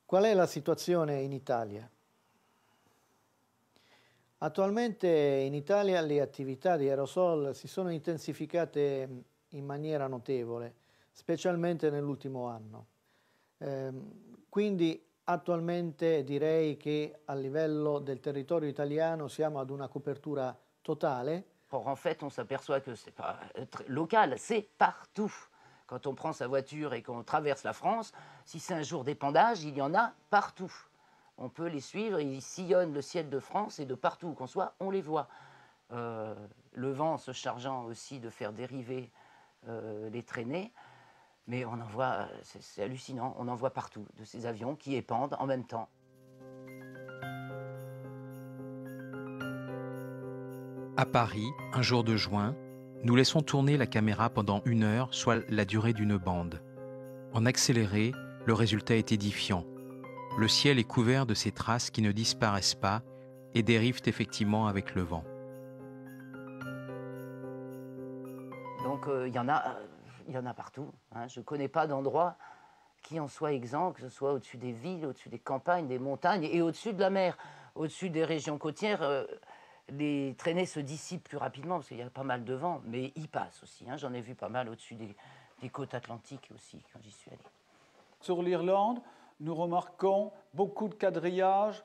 Qual è la situazione in Italia? Attualmente in Italia le attività di aerosol si sono intensificate in maniera notevole, specialmente nell'ultimo anno. Quindi attualmente direi che a livello del territorio italiano siamo ad una copertura totale. Or, en fait, on s'aperçoit que c'est pas local, c'est partout. Quand on prend sa voiture et qu'on traverse la France, si c'est un jour d'épandage, il y en a partout. On peut les suivre, ils sillonnent le ciel de France et de partout où qu'on soit, on les voit. Le vent se chargeant aussi de faire dériver les traînées, mais on en voit, c'est hallucinant, on en voit partout, de ces avions qui épandent en même temps. À Paris, un jour de juin, nous laissons tourner la caméra pendant 1 heure, soit la durée d'une bande. En accéléré, le résultat est édifiant. Le ciel est couvert de ces traces qui ne disparaissent pas et dérivent effectivement avec le vent. Donc il y en a partout. Hein. Je ne connais pas d'endroit qui en soit exempt, que ce soit au-dessus des villes, au-dessus des campagnes, des montagnes et au-dessus de la mer. Au-dessus des régions côtières, les traînées se dissipent plus rapidement parce qu'il y a pas mal de vent, mais ils passent aussi. Hein. J'en ai vu pas mal au-dessus des côtes atlantiques aussi quand j'y suis allé. Sur l'Irlande, nous remarquons beaucoup de quadrillage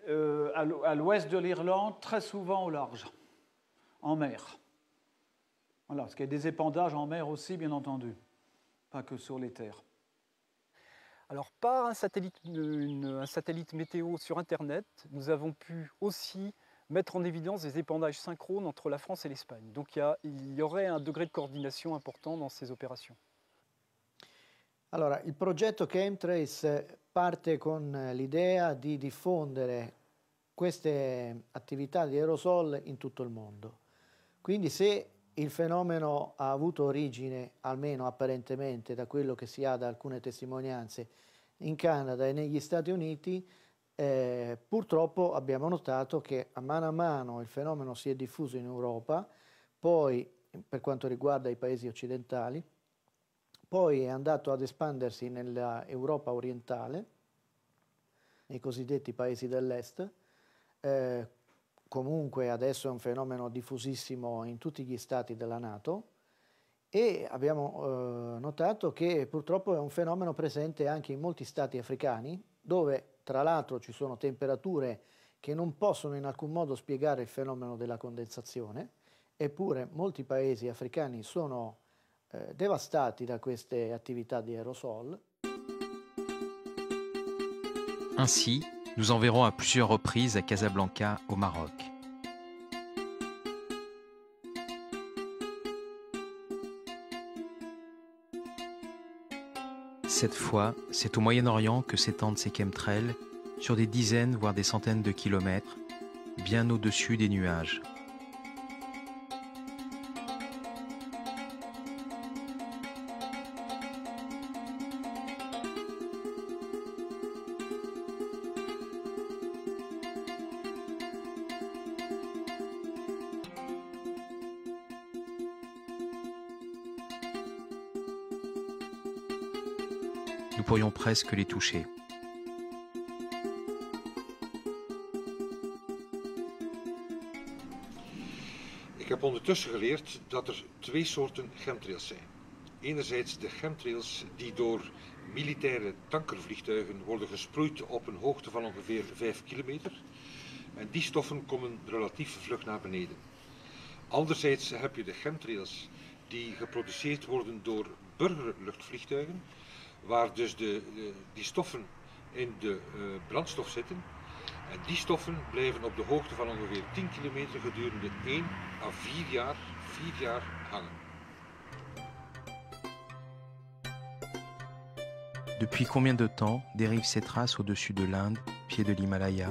à l'ouest de l'Irlande, très souvent au large, en mer. Voilà, parce qu'il y a des épandages en mer aussi, bien entendu, pas que sur les terres. Alors, par un satellite météo sur Internet, nous avons pu aussi mettre en évidence des épandages synchrones entre la France et l'Espagne. Donc il y aurait un degré de coordination important dans ces opérations. Allora, il progetto Chemtrails parte con l'idea di diffondere queste attività di aerosol in tutto il mondo. Quindi se il fenomeno ha avuto origine, almeno apparentemente, da quello che si ha da alcune testimonianze, in Canada e negli Stati Uniti, purtroppo abbiamo notato che a mano il fenomeno si è diffuso in Europa, poi per quanto riguarda i paesi occidentali, poi è andato ad espandersi nell'Europa orientale, nei cosiddetti paesi dell'est, comunque adesso è un fenomeno diffusissimo in tutti gli stati della NATO e abbiamo notato che purtroppo è un fenomeno presente anche in molti stati africani, dove tra l'altro ci sono temperature che non possono in alcun modo spiegare il fenomeno della condensazione, eppure molti paesi africani sono devastati da queste attività di aerosol. Ainsi, nous enverrons à plusieurs reprises à Casablanca, au Maroc. Cette fois, c'est au Moyen-Orient que s'étendent ces chemtrails, sur des dizaines voire des centaines de kilomètres, bien au-dessus des nuages. Nous pourrions presque les toucher. Ik heb ondertussen geleerd dat er 2 soorten chemtrails zijn. Enerzijds de chemtrails die door militaire tankervliegtuigen worden gesproeid op een hoogte van ongeveer 5 kilometer. En die stoffen komen relatief vlug naar beneden. Anderzijds heb je de chemtrails die geproduceerd worden door burgerluchtvliegtuigen, waar dus die stoffen in de brandstof zitten. En die stoffen blijven op de hoogte van ongeveer 10 kilometer gedurende 1 à 4 jaar hangen. Depuis combien de temps dérivent ces traces au-dessus de l'Inde, pied de l'Himalaya?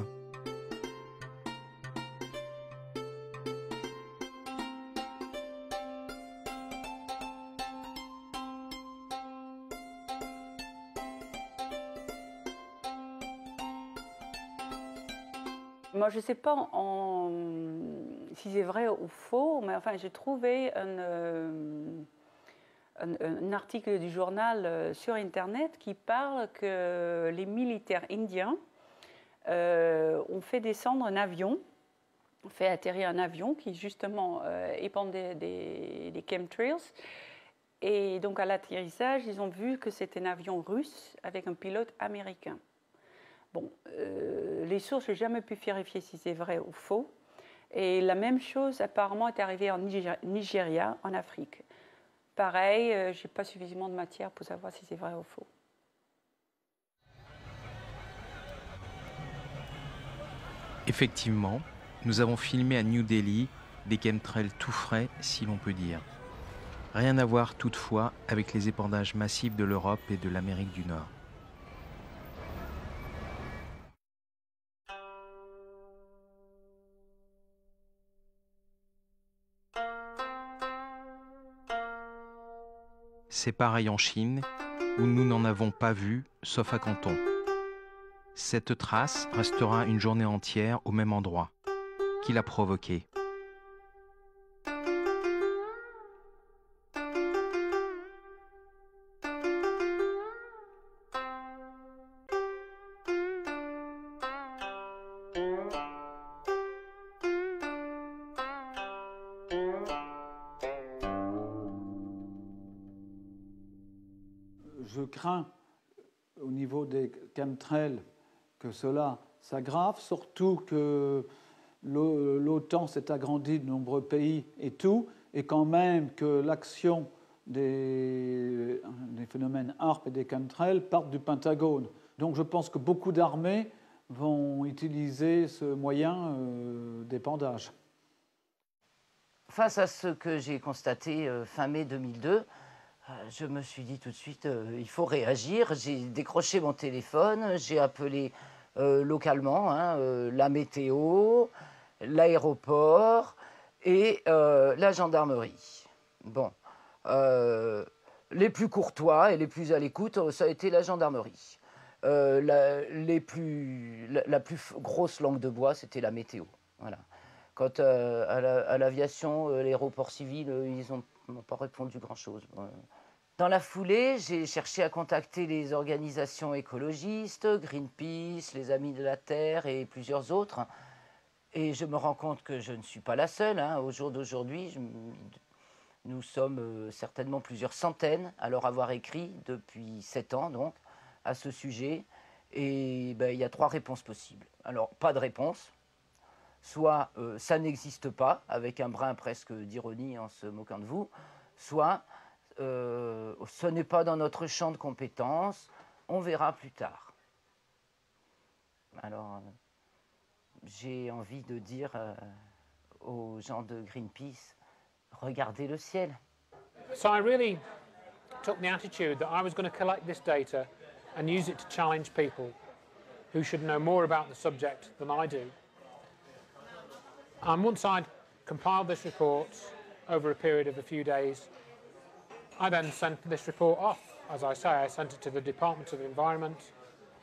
Moi, je ne sais pas si c'est vrai ou faux, mais enfin, j'ai trouvé un article du journal sur Internet qui parle que les militaires indiens ont fait descendre un avion, ont fait atterrir un avion qui justement épandait des chemtrails. Et donc à l'atterrissage, ils ont vu que c'était un avion russe avec un pilote américain. Bon, les sources, je n'ai jamais pu vérifier si c'est vrai ou faux. Et la même chose apparemment est arrivée en Nigeria, en Afrique. Pareil, je n'ai pas suffisamment de matière pour savoir si c'est vrai ou faux. Effectivement, nous avons filmé à New Delhi des chemtrails tout frais, si l'on peut dire. Rien à voir toutefois avec les épandages massifs de l'Europe et de l'Amérique du Nord. C'est pareil en Chine, où nous n'en avons pas vu, sauf à Canton. Cette trace restera une journée entière au même endroit. Qui l'a provoquée ? Je crains au niveau des chemtrails que cela s'aggrave, surtout que l'OTAN s'est agrandie de nombreux pays et tout, et quand même que l'action des phénomènes HAARP et des chemtrails partent du Pentagone. Donc je pense que beaucoup d'armées vont utiliser ce moyen d'épandage. Face à ce que j'ai constaté fin mai 2002, je me suis dit tout de suite, il faut réagir. J'ai décroché mon téléphone, j'ai appelé localement la météo, l'aéroport et la gendarmerie. Bon, les plus courtois et les plus à l'écoute, ça a été la gendarmerie. La plus grosse langue de bois, c'était la météo. Voilà. Quant à l'aviation, l'aéroport civil, ils n'ont pas répondu grand-chose. Dans la foulée, j'ai cherché à contacter les organisations écologistes, Greenpeace, les Amis de la Terre et plusieurs autres. Et je me rends compte que je ne suis pas la seule. Au jour d'aujourd'hui, nous sommes certainement plusieurs centaines à leur avoir écrit depuis 7 ans donc, à ce sujet. Et il y a 3 réponses possibles. Alors, pas de réponse. Soit ça n'existe pas, avec un brin presque d'ironie en se moquant de vous, soit ce n'est pas dans notre champ de compétences, on verra plus tard. Alors, j'ai envie de dire aux gens de Greenpeace, regardez le ciel. So I really took the attitude that I was going to collect this data and use it to challenge people who should know more about the subject than I do. And once I'd compiled this report over a period of a few days, I then sent this report off. As I say, I sent it to the Department of Environment,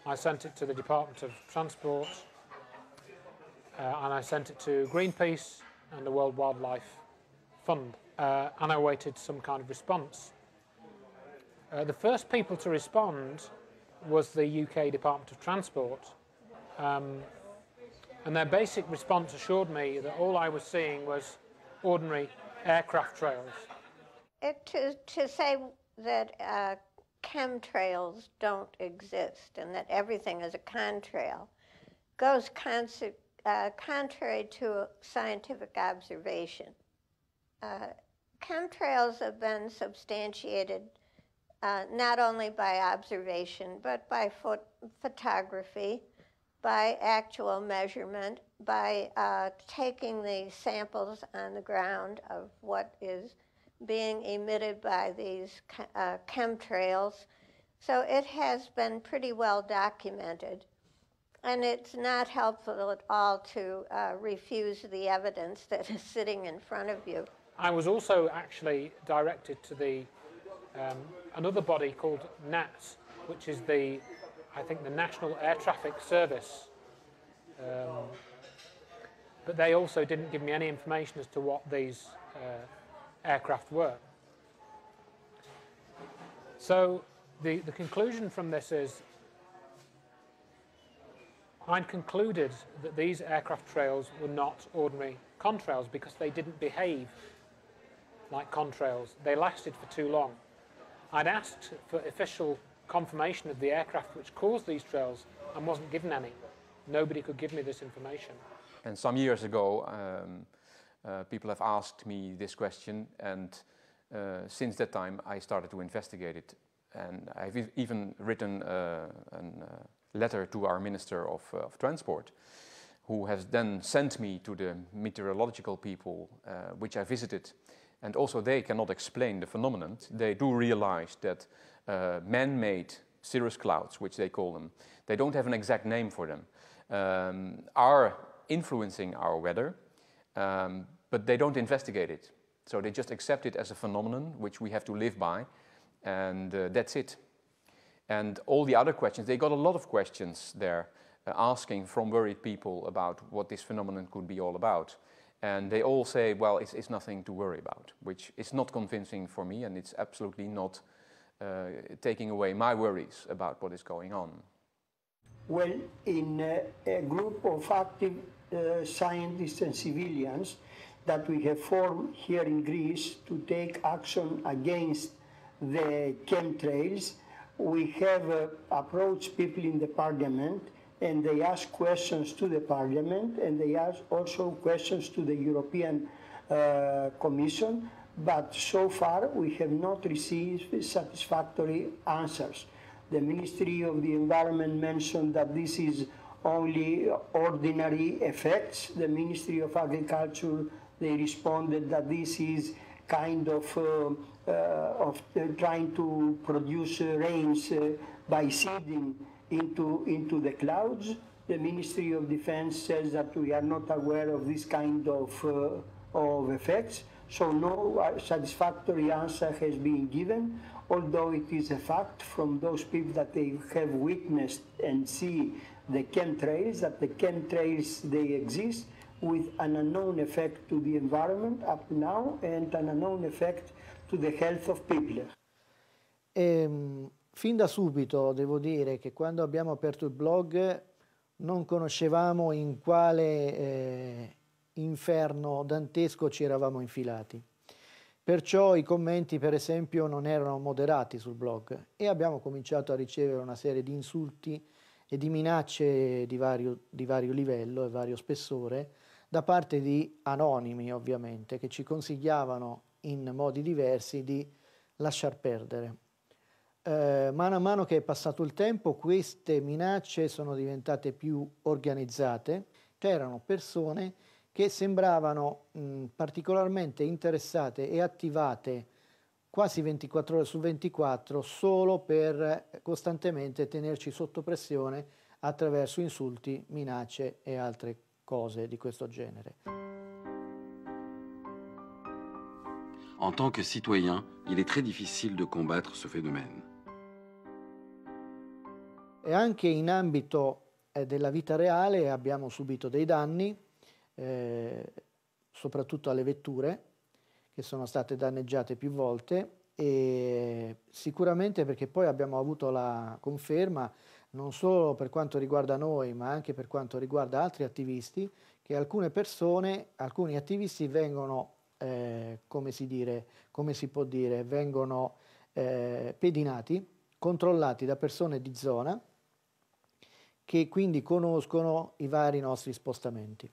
I sent it to the Department of Transport, and I sent it to Greenpeace and the World Wildlife Fund, and I awaited some kind of response. The first people to respond was the UK Department of Transport, and their basic response assured me that all I was seeing was ordinary aircraft trails. To say that chemtrails don't exist and that everything is a contrail goes contrary to scientific observation. Chemtrails have been substantiated not only by observation, but by photography, by actual measurement, by taking the samples on the ground of what is being emitted by these chemtrails. So it has been pretty well documented. And it's not helpful at all to refuse the evidence that is sitting in front of you. I was also actually directed to the another body called NATS, which is I think the National Air Traffic Service. But they also didn't give me any information as to what these aircraft were. So the conclusion from this is I'd concluded that these aircraft trails were not ordinary contrails because they didn't behave like contrails. They lasted for too long. I'd asked for official confirmation of the aircraft which caused these trails and wasn't given any. Nobody could give me this information. And some years ago, people have asked me this question, and since that time I started to investigate it. And I've even written a letter to our Minister of Transport, who has then sent me to the meteorological people, which I visited. And also they cannot explain the phenomenon. They do realize that man-made cirrus clouds, which they call them, they don't have an exact name for them, are influencing our weather, but they don't investigate it. So they just accept it as a phenomenon which we have to live by, and that's it. And all the other questions, they got a lot of questions there asking from worried people about what this phenomenon could be all about. And they all say, well, it's nothing to worry about, which is not convincing for me, and it's absolutely not taking away my worries about what is going on. Well, in a group of active scientists and civilians that we have formed here in Greece to take action against the chemtrails, we have approached people in the parliament, and they ask questions to the parliament, and they ask also questions to the European Commission, but so far we have not received satisfactory answers. The Ministry of the Environment mentioned that this is only ordinary effects. The Ministry of Agriculture, they responded that this is kind of trying to produce rains by seeding into the clouds. The Ministry of Defense says that we are not aware of this kind of effects. So no satisfactory answer has been given, although it is a fact from those people that they have witnessed and see the chemtrails, that the chemtrails, they exist with an unknown effect to the environment up now and an unknown effect to the health of people. Fin da subito devo dire che quando abbiamo aperto il blog non conoscevamo in quale inferno dantesco ci eravamo infilati. Perciò i commenti, per esempio, non erano moderati sul blog e abbiamo cominciato a ricevere una serie di insulti e di minacce di vario livello e vario spessore da parte di anonimi, ovviamente, che ci consigliavano in modi diversi di lasciar perdere. Mano a mano che è passato il tempo, queste minacce sono diventate più organizzate. C'erano persone che sembravano particolarmente interessate e attivate quasi 24 ore su 24 solo per costantemente tenerci sotto pressione attraverso insulti, minacce e altre cose di questo genere. En tant que citoyen, il est très difficile de combattre ce phénomène. E anche in ambito della vita reale abbiamo subito dei danni, soprattutto alle vetture, che sono state danneggiate più volte, e sicuramente perché poi abbiamo avuto la conferma, non solo per quanto riguarda noi, ma anche per quanto riguarda altri attivisti, che alcune persone, alcuni attivisti vengono, come si può dire, vengono pedinati, controllati da persone di zona, che quindi conoscono i vari nostri spostamenti.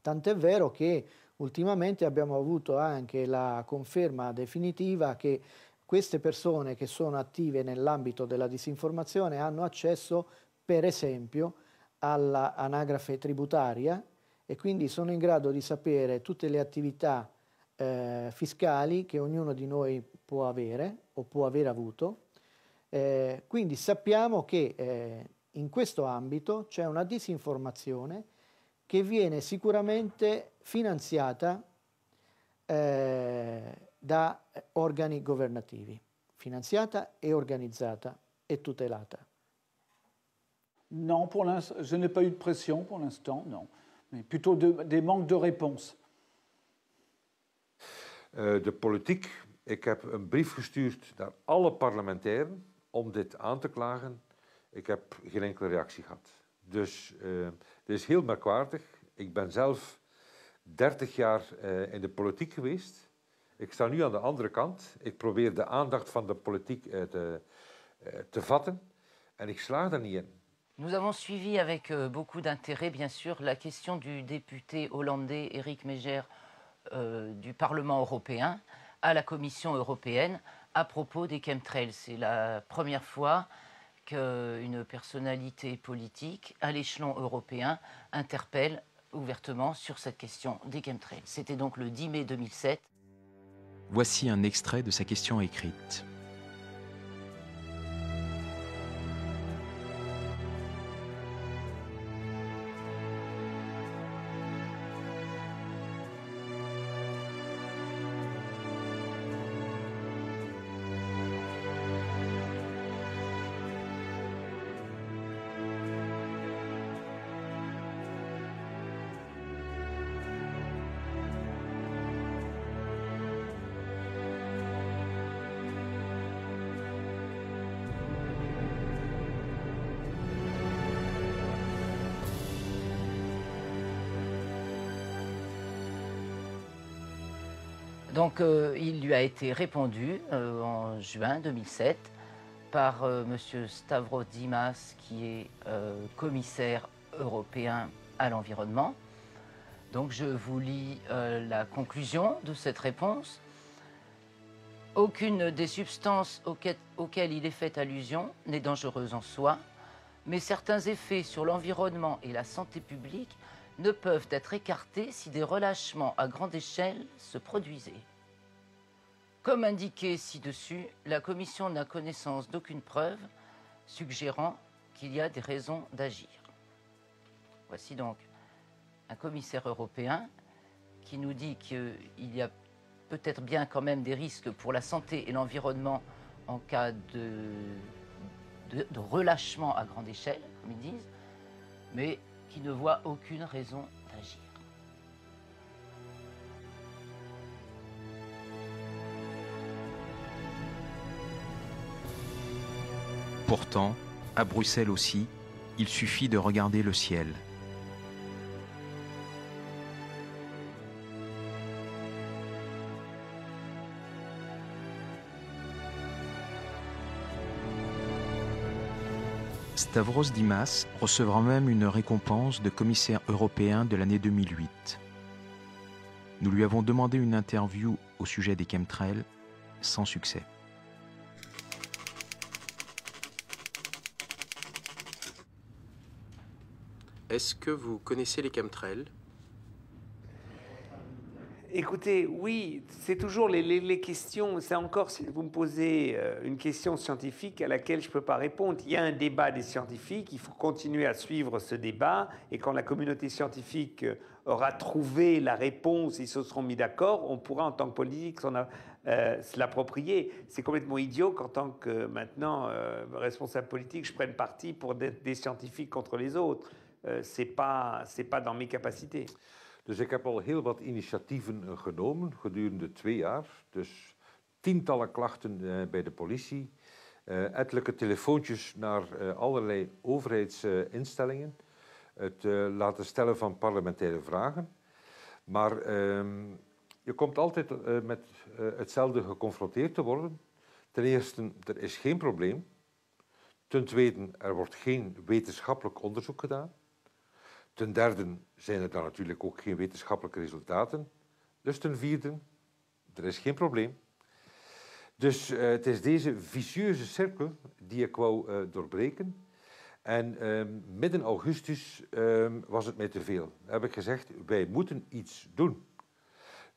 Tant'è vero che ultimamente abbiamo avuto anche la conferma definitiva che queste persone che sono attive nell'ambito della disinformazione hanno accesso, per esempio, all'anagrafe tributaria e quindi sono in grado di sapere tutte le attività fiscali che ognuno di noi può avere o può aver avuto. Quindi sappiamo che in questo ambito c'è una disinformazione che viene sicuramente finanziata da organi governativi, finanziata e organizzata e tutelata. Non, pour l'instant, je n'ai pas eu de pression pour l'instant, non. Mais plutôt des manques de réponse. De politiek Ik heb een brief gestuurd naar alle parlementairen om dit aan te klagen. Ik heb geen enkele reactie gehad. Dus dit is heel merkwaardig. Ik ben zelf 30 jaar in de politiek geweest. Ik sta nu aan de andere kant. Ik probeer de aandacht van de politiek te vatten. En ik slaag daar niet in. Nous avons suivi avec beaucoup d'intérêt, bien sûr, la question du député hollandais Eric Meger du Parlement européen à la Commission européenne à propos des chemtrails. C'est la première fois qu'une personnalité politique à l'échelon européen interpelle ouvertement sur cette question des chemtrails. C'était donc le 10 mai 2007. Voici un extrait de sa question écrite. Donc il lui a été répondu en juin 2007 par M. Stavros Dimas, qui est commissaire européen à l'environnement. Donc je vous lis la conclusion de cette réponse. Aucune des substances auxquelles il est fait allusion n'est dangereuse en soi, mais certains effets sur l'environnement et la santé publique ne peuvent être écartés si des relâchements à grande échelle se produisaient. Comme indiqué ci-dessus, la Commission n'a connaissance d'aucune preuve suggérant qu'il y a des raisons d'agir. Voici donc un commissaire européen qui nous dit qu'il y a peut-être bien quand même des risques pour la santé et l'environnement en cas de relâchement à grande échelle, comme ils disent, mais qui ne voit aucune raison d'agir. Pourtant, à Bruxelles aussi, il suffit de regarder le ciel. Stavros Dimas recevra même une récompense de commissaire européen de l'année 2008. Nous lui avons demandé une interview au sujet des chemtrails, sans succès. Est-ce que vous connaissez les chemtrails? Écoutez, oui, c'est toujours les questions. C'est encore si vous me posez une question scientifique à laquelle je ne peux pas répondre. Il y a un débat des scientifiques, il faut continuer à suivre ce débat. Et quand la communauté scientifique aura trouvé la réponse, ils se seront mis d'accord, on pourra en tant que politique se l'approprier. C'est complètement idiot qu'en tant que maintenant responsable politique, je prenne parti pour des scientifiques contre les autres. C'est pas dans mes capacités. Dus ik heb al heel wat initiatieven genomen gedurende 2 jaar. Dus tientallen klachten bij de politie. Ettelijke telefoontjes naar allerlei overheidsinstellingen. Het laten stellen van parlementaire vragen. Maar je komt altijd met hetzelfde geconfronteerd te worden. Ten eerste, er is geen probleem. Ten tweede, er wordt geen wetenschappelijk onderzoek gedaan. Ten derde zijn er dan natuurlijk ook geen wetenschappelijke resultaten. Dus ten vierde, er is geen probleem. Dus het is deze vicieuze cirkel die ik wou doorbreken. En midden augustus was het mij te veel. Dan heb ik gezegd, wij moeten iets doen.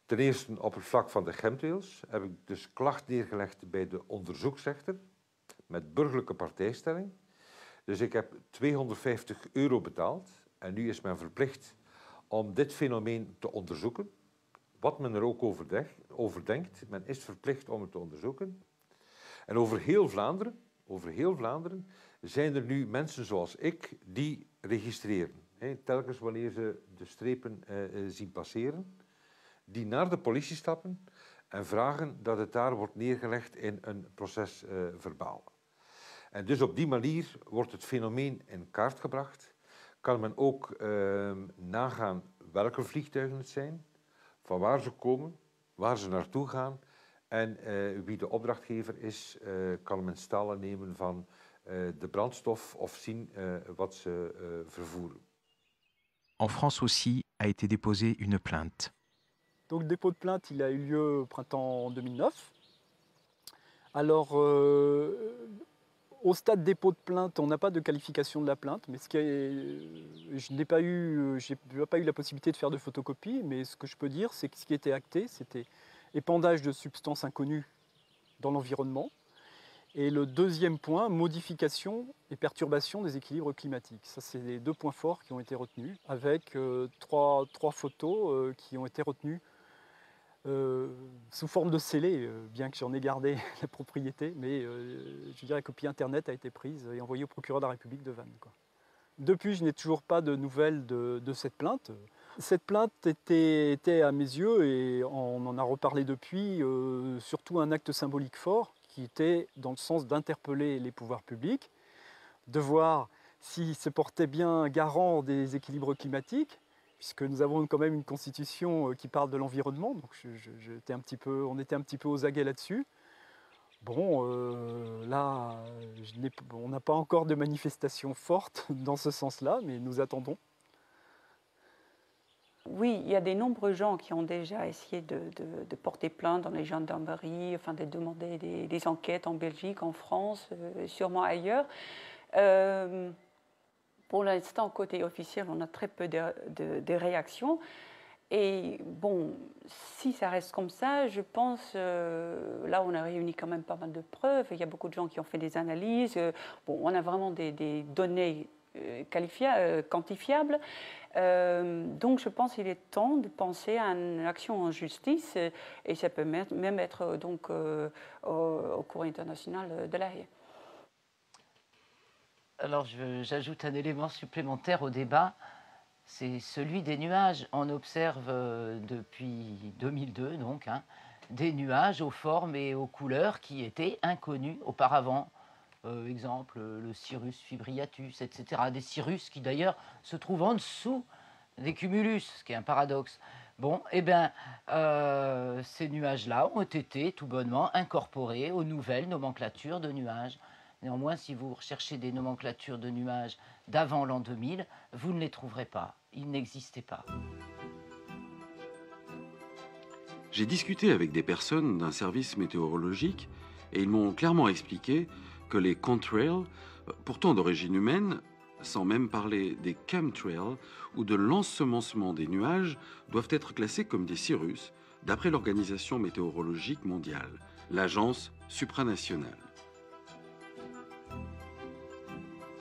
Ten eerste op het vlak van de chemtrails heb ik dus klacht neergelegd bij de onderzoeksrechter met burgerlijke partijstelling. Dus ik heb €250 betaald. En nu is men verplicht om dit fenomeen te onderzoeken. Wat men er ook over denkt, men is verplicht om het te onderzoeken. En over heel Vlaanderen zijn er nu mensen zoals ik die registreren. Telkens wanneer ze de strepen zien passeren, die naar de politie stappen en vragen dat het daar wordt neergelegd in een procesverbaal. En dus op die manier wordt het fenomeen in kaart gebracht. Kan men ook nagaan welke vliegtuigen het zijn, van waar ze komen, waar ze naartoe gaan en wie de opdrachtgever is, kan men stalen nemen van de brandstof of zien wat ze vervoeren. En France aussi a été déposée une plainte. Donc le dépôt de plainte, il a eu lieu au printemps 2009. Alors, au stade dépôt de plainte, on n'a pas de qualification de la plainte, mais je n'ai pas eu la possibilité de faire de photocopie, mais ce que je peux dire, c'est que ce qui était acté, c'était épandage de substances inconnues dans l'environnement. Et le deuxième point, modification et perturbation des équilibres climatiques. Ça, c'est les deux points forts qui ont été retenus, avec trois photos qui ont été retenues sous forme de scellé, bien que j'en ai gardé la propriété, mais je dirais que copie internet a été prise et envoyée au procureur de la République de Vannes, quoi. Depuis, je n'ai toujours pas de nouvelles de cette plainte. Cette plainte était à mes yeux, et on en a reparlé depuis, surtout un acte symbolique fort qui était dans le sens d'interpeller les pouvoirs publics, de voir s'ils se portaient bien garant des équilibres climatiques, puisque nous avons quand même une constitution qui parle de l'environnement, donc on était un petit peu aux aguets là-dessus. Bon, là, on n'a pas encore de manifestation forte dans ce sens-là, mais nous attendons. Oui, il y a de nombreux gens qui ont déjà essayé de porter plainte dans les gendarmeries, enfin de demander des enquêtes en Belgique, en France, sûrement ailleurs. Pour l'instant, côté officiel, on a très peu de réactions. Et bon, si ça reste comme ça, je pense, là on a réuni quand même pas mal de preuves, il y a beaucoup de gens qui ont fait des analyses, bon, on a vraiment des données quantifiables, donc je pense qu'il est temps de penser à une action en justice, et ça peut même être donc au Cour international de La Haye. Alors j'ajoute un élément supplémentaire au débat. C'est celui des nuages. On observe depuis 2002, donc, des nuages aux formes et aux couleurs qui étaient inconnus auparavant. Exemple, le cirrus fibriatus, etc. Des cirrus qui, d'ailleurs, se trouvent en dessous des cumulus, ce qui est un paradoxe. Bon, eh bien, ces nuages-là ont été tout bonnement incorporés aux nouvelles nomenclatures de nuages. Néanmoins, si vous recherchez des nomenclatures de nuages d'avant l'an 2000, vous ne les trouverez pas. Ils n'existaient pas. J'ai discuté avec des personnes d'un service météorologique et ils m'ont clairement expliqué que les chemtrails, pourtant d'origine humaine, sans même parler des chemtrails ou de l'ensemencement des nuages, doivent être classés comme des cirrus, d'après l'Organisation météorologique mondiale, l'agence supranationale.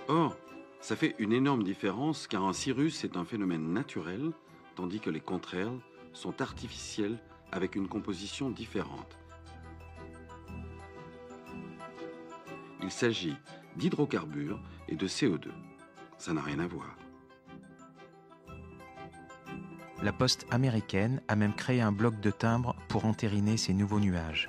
Or, ça fait une énorme différence car un cirrus est un phénomène naturel, tandis que les chemtrails sont artificiels avec une composition différente. Il s'agit d'hydrocarbures et de CO2. Ça n'a rien à voir. La poste américaine a même créé un bloc de timbres pour entériner ces nouveaux nuages.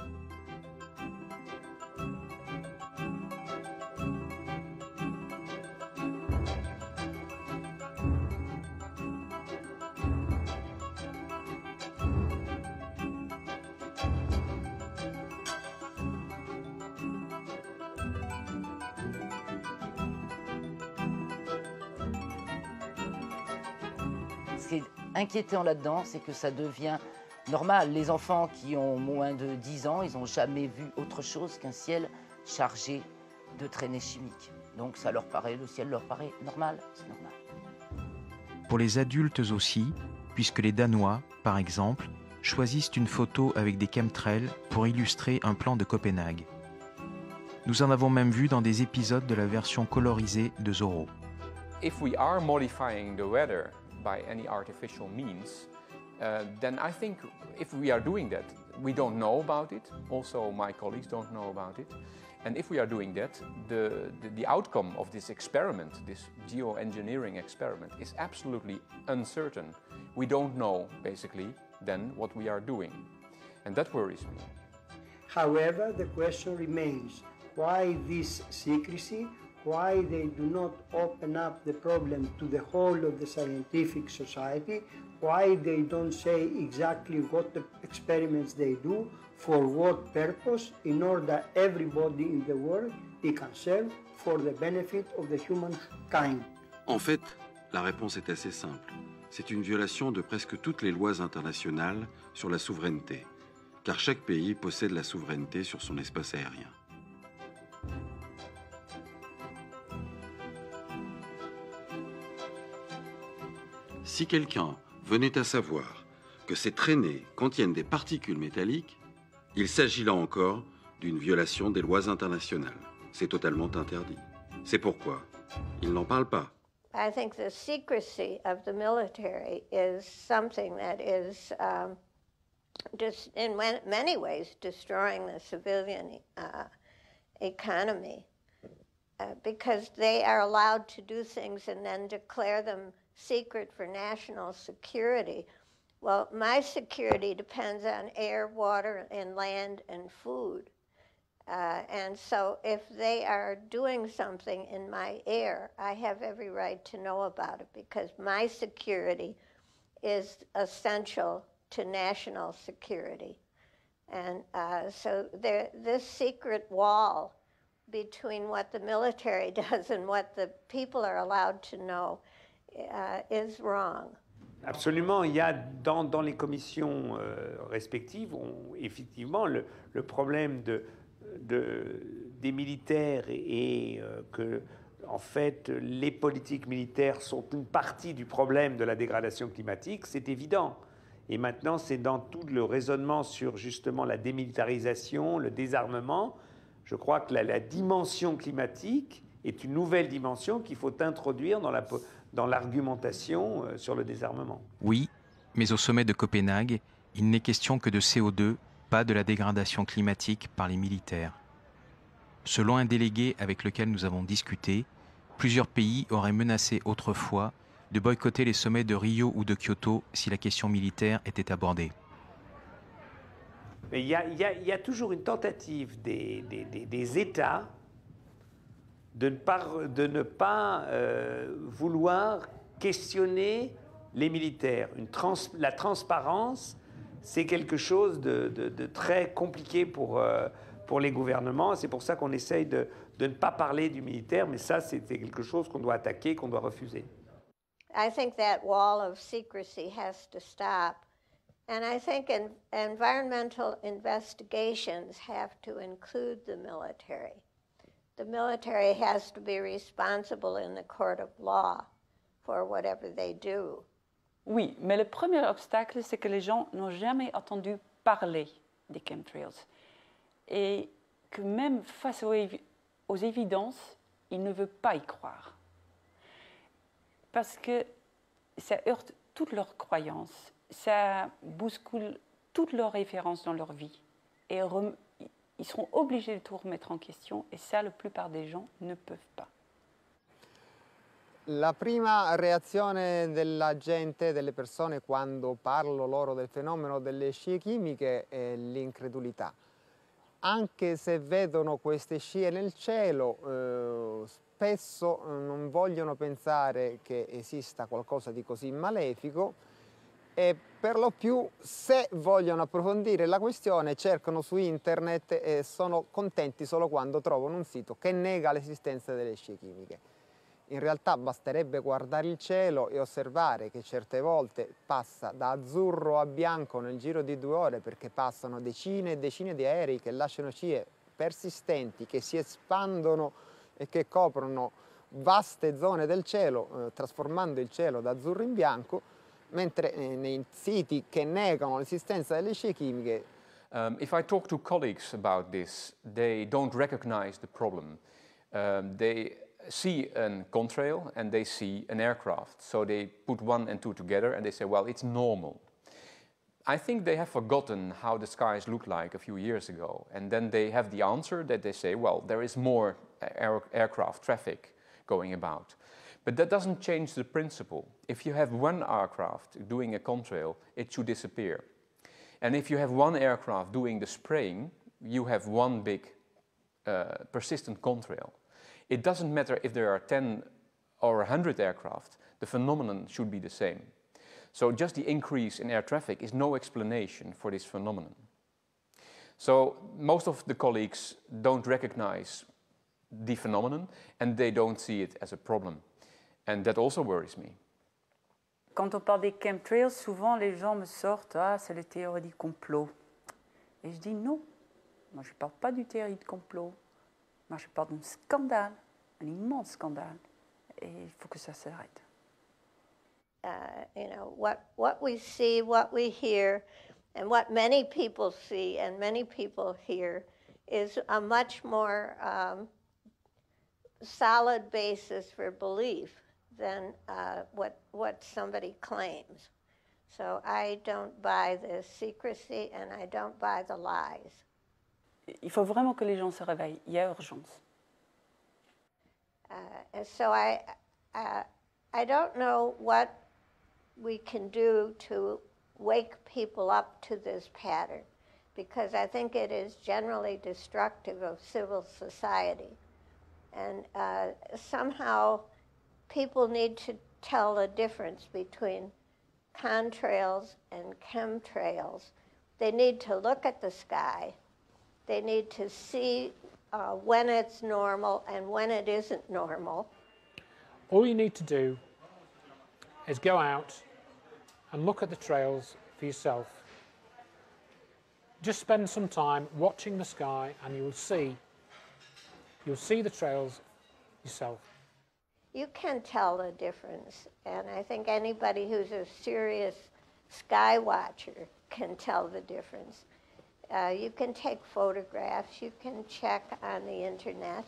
Ce qui est inquiétant là-dedans, c'est que ça devient normal. Les enfants qui ont moins de 10 ans, ils n'ont jamais vu autre chose qu'un ciel chargé de traînées chimiques. Donc ça leur paraît, le ciel leur paraît normal, c'est normal. Pour les adultes aussi, puisque les Danois, par exemple, choisissent une photo avec des chemtrails pour illustrer un plan de Copenhague. Nous en avons même vu dans des épisodes de la version colorisée de Zorro. If we are modifying the weather by any artificial means, then I think if we are doing that, we don't know about it. Also, my colleagues don't know about it. And if we are doing that, the outcome of this experiment, this geoengineering experiment, is absolutely uncertain. We don't know, basically, then what we are doing. And that worries me. However, the question remains, why this secrecy? Why they do not open up the problem to the whole of the scientific society? Why they don't say exactly what the experiments they do, for what purpose, in order everybody in the world they can serve for the benefit of the humankind? En fait, la réponse est assez simple. C'est une violation de presque toutes les lois internationales sur la souveraineté, car chaque pays possède la souveraineté sur son espace aérien. Si quelqu'un venait à savoir que ces traînées contiennent des particules métalliques, il s'agit là encore d'une violation des lois internationales. C'est totalement interdit. C'est pourquoi ils n'en parlent pas. I think the secrecy of the military is something that is just in many ways destroying the civilian economy because they are allowed to do things and then declare them secret for national security. Well, my security depends on air, water, and land and food. And so if they are doing something in my air, I have every right to know about it because my security is essential to national security. And so this secret wall between what the military does and what the people are allowed to know is wrong. Absolument, il y a dans les commissions respectives, effectivement, le problème des militaires et que, en fait, les politiques militaires sont une partie du problème de la dégradation climatique, c'est évident. Et maintenant, c'est dans tout le raisonnement sur justement la démilitarisation, le désarmement. Je crois que la dimension climatique est une nouvelle dimension qu'il faut introduire dans l'argumentation sur le désarmement. Oui, mais au sommet de Copenhague, il n'est question que de CO2, pas de la dégradation climatique par les militaires. Selon un délégué avec lequel nous avons discuté, plusieurs pays auraient menacé autrefois de boycotter les sommets de Rio ou de Kyoto si la question militaire était abordée. Il y a toujours une tentative des États de ne pas vouloir questionner les militaires. La transparence, c'est quelque chose de très compliqué pour les gouvernements. C'est pour ça qu'on essaye de ne pas parler du militaire, mais ça, c'est quelque chose qu'on doit attaquer, qu'on doit refuser. I think that wall of secrecy has to stop. And I think environmental investigations have to include the military. The military has to be responsible in the court of law for whatever they do. Oui, mais le premier obstacle, c'est que les gens n'ont jamais entendu parler des chemtrails. Et que même face aux évidences, ils ne veulent pas y croire. Parce que ça heurte toutes leurs croyances, ça bouscule toutes leurs références dans leur vie. Et ils seront obligés de tout remettre en question, et ça, la plupart des gens ne peuvent pas. La prima reazione della gente, delle persone, quando parlo loro del fenomeno delle scie chimiche è l'incredulità. Anche se vedono queste scie nel cielo, spesso non vogliono pensare che esista qualcosa di così malefico e per lo più, se vogliono approfondire la questione, cercano su internet e sono contenti solo quando trovano un sito che nega l'esistenza delle scie chimiche. In realtà basterebbe guardare il cielo e osservare che certe volte passa da azzurro a bianco nel giro di 2 ore perché passano decine e decine di aerei che lasciano scie persistenti, che si espandono e che coprono vaste zone del cielo, trasformando il cielo da azzurro in bianco, mentre nei siti che negano l'esistenza delle scie chimiche. If I talk to colleagues about this, they don't recognize the problem. They see a contrail and they see an aircraft. So they put 1 and 2 together and they say, well, it's normal. I think they have forgotten how the skies looked like a few years ago. And then they have the answer that they say, well, there is more aircraft traffic going about. But that doesn't change the principle. If you have one aircraft doing a contrail, it should disappear. And if you have one aircraft doing the spraying, you have one big persistent contrail. It doesn't matter if there are 10 or 100 aircraft, the phenomenon should be the same. So just the increase in air traffic is no explanation for this phenomenon. So most of the colleagues don't recognize the phenomenon and they don't see it as a problem. And that also worries me. Quand on parle des chemtrails, souvent les gens me sortent « Ah, c'est la théorie du complot ». Et je dis non, moi je ne parle pas du théorie du complot. Moi je parle d'un scandale, un immense scandale. Et il faut que ça s'arrête. You know, what we see, what we hear, and what many people see and many people hear is a much more solid basis for belief than what somebody claims. So I don't buy the secrecy and I don't buy the lies. Il faut vraiment que les gens se réveillent. Il y a urgence. And so I don't know what we can do to wake people up to this pattern, because I think it is generally destructive of civil society. And somehow people need to tell the difference between contrails and chemtrails. They need to look at the sky. They need to see when it's normal and when it isn't normal. All you need to do is go out and look at the trails for yourself. Just spend some time watching the sky and you'll see the trails yourself. You can tell the difference, and I think anybody who's a serious sky watcher can tell the difference. You can take photographs, you can check on the internet,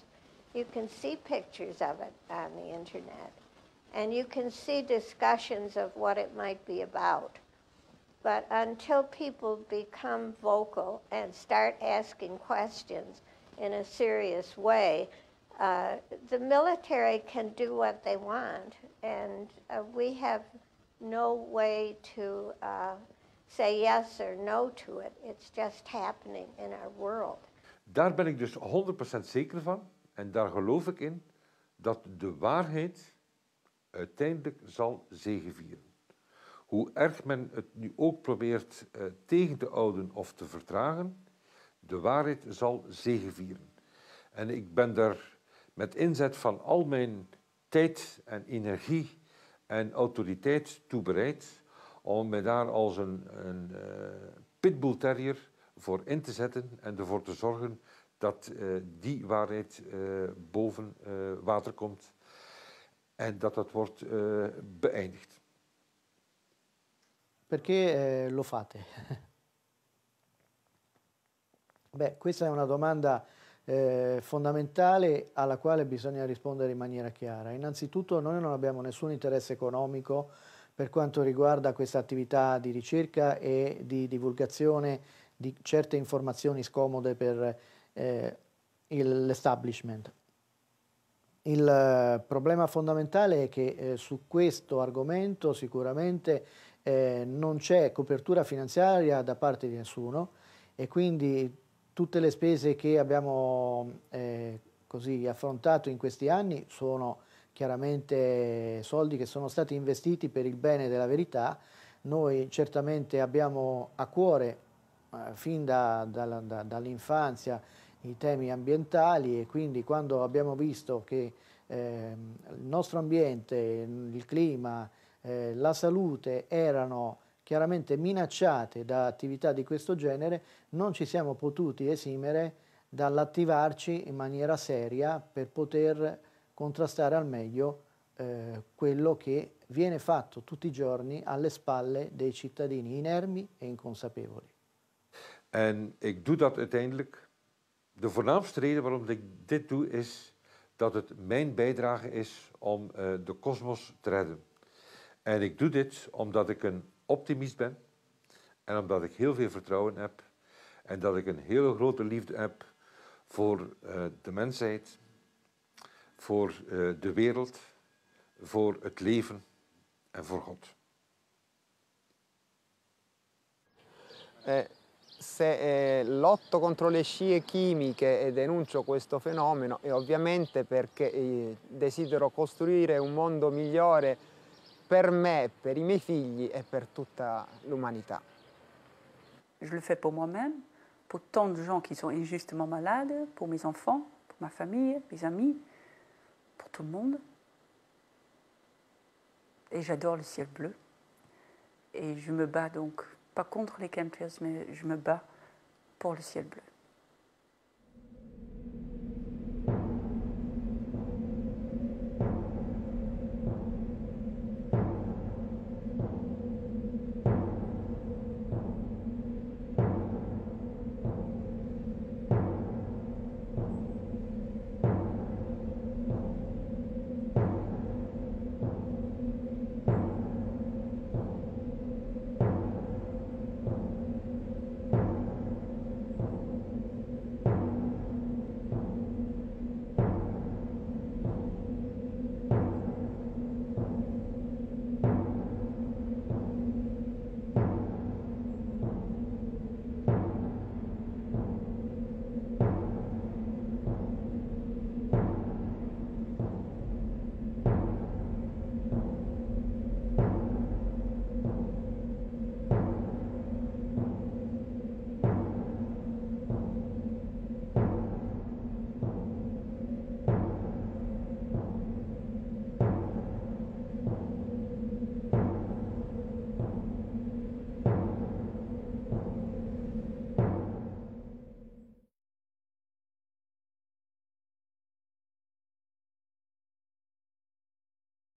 you can see pictures of it on the internet, and you can see discussions of what it might be about. But until people become vocal and start asking questions in a serious way, the military can do what they want, and we have no way to say yes or no to it. It's just happening in our world. Daar ben ik dus 100% zeker van, en daar geloof ik in, dat de waarheid uiteindelijk zal zegevieren. Hoe erg men het nu ook probeert tegen te houden of te vertragen, de waarheid zal zegevieren. En ik ben daar met inzet van al mijn tijd en energie en autoriteit toe bereid om me daar als een pitbull terrier voor in te zetten en ervoor te zorgen dat die waarheid boven water komt en dat dat wordt beëindigd. Perché lo fate? Beh, questa è una domanda fondamentale alla quale bisogna rispondere in maniera chiara. Innanzitutto noi non abbiamo nessun interesse economico per quanto riguarda questa attività di ricerca e di divulgazione di certe informazioni scomode per l'establishment. Il problema fondamentale è che su questo argomento sicuramente non c'è copertura finanziaria da parte di nessuno e quindi tutte le spese che abbiamo così affrontato in questi anni sono chiaramente soldi che sono stati investiti per il bene della verità. Noi certamente abbiamo a cuore fin dall'infanzia i temi ambientali e quindi quando abbiamo visto che il nostro ambiente, il clima, la salute erano chiaramente minacciate da attività di questo genere, non ci siamo potuti esimere dall'attivarci in maniera seria per poter contrastare al meglio quello che viene fatto tutti i giorni alle spalle dei cittadini inermi e inconsapevoli. En ik doe dat uiteindelijk. De voornaamste reden waarom ik dit doe is dat het mijn bijdrage is om de kosmos te redden. En ik doe dit omdat ik een optimist ben en omdat ik heel veel vertrouwen heb en dat ik een hele grote liefde heb voor de mensheid, voor de wereld, voor het leven en voor God. Se lotto contro le scie chimiche e denuncio questo fenomeno è ovviamente perché desidero costruire un mondo migliore per me, per i miei figli e per tutta l'umanità. Je le fais pour moi-même, pour tant de gens qui sont injustement malades, pour mes enfants, pour ma famille, mes amis, pour tout le monde. Et j'adore le ciel bleu. Et je me bats donc, pas contre les chemtrails, mais je me bats pour le ciel bleu.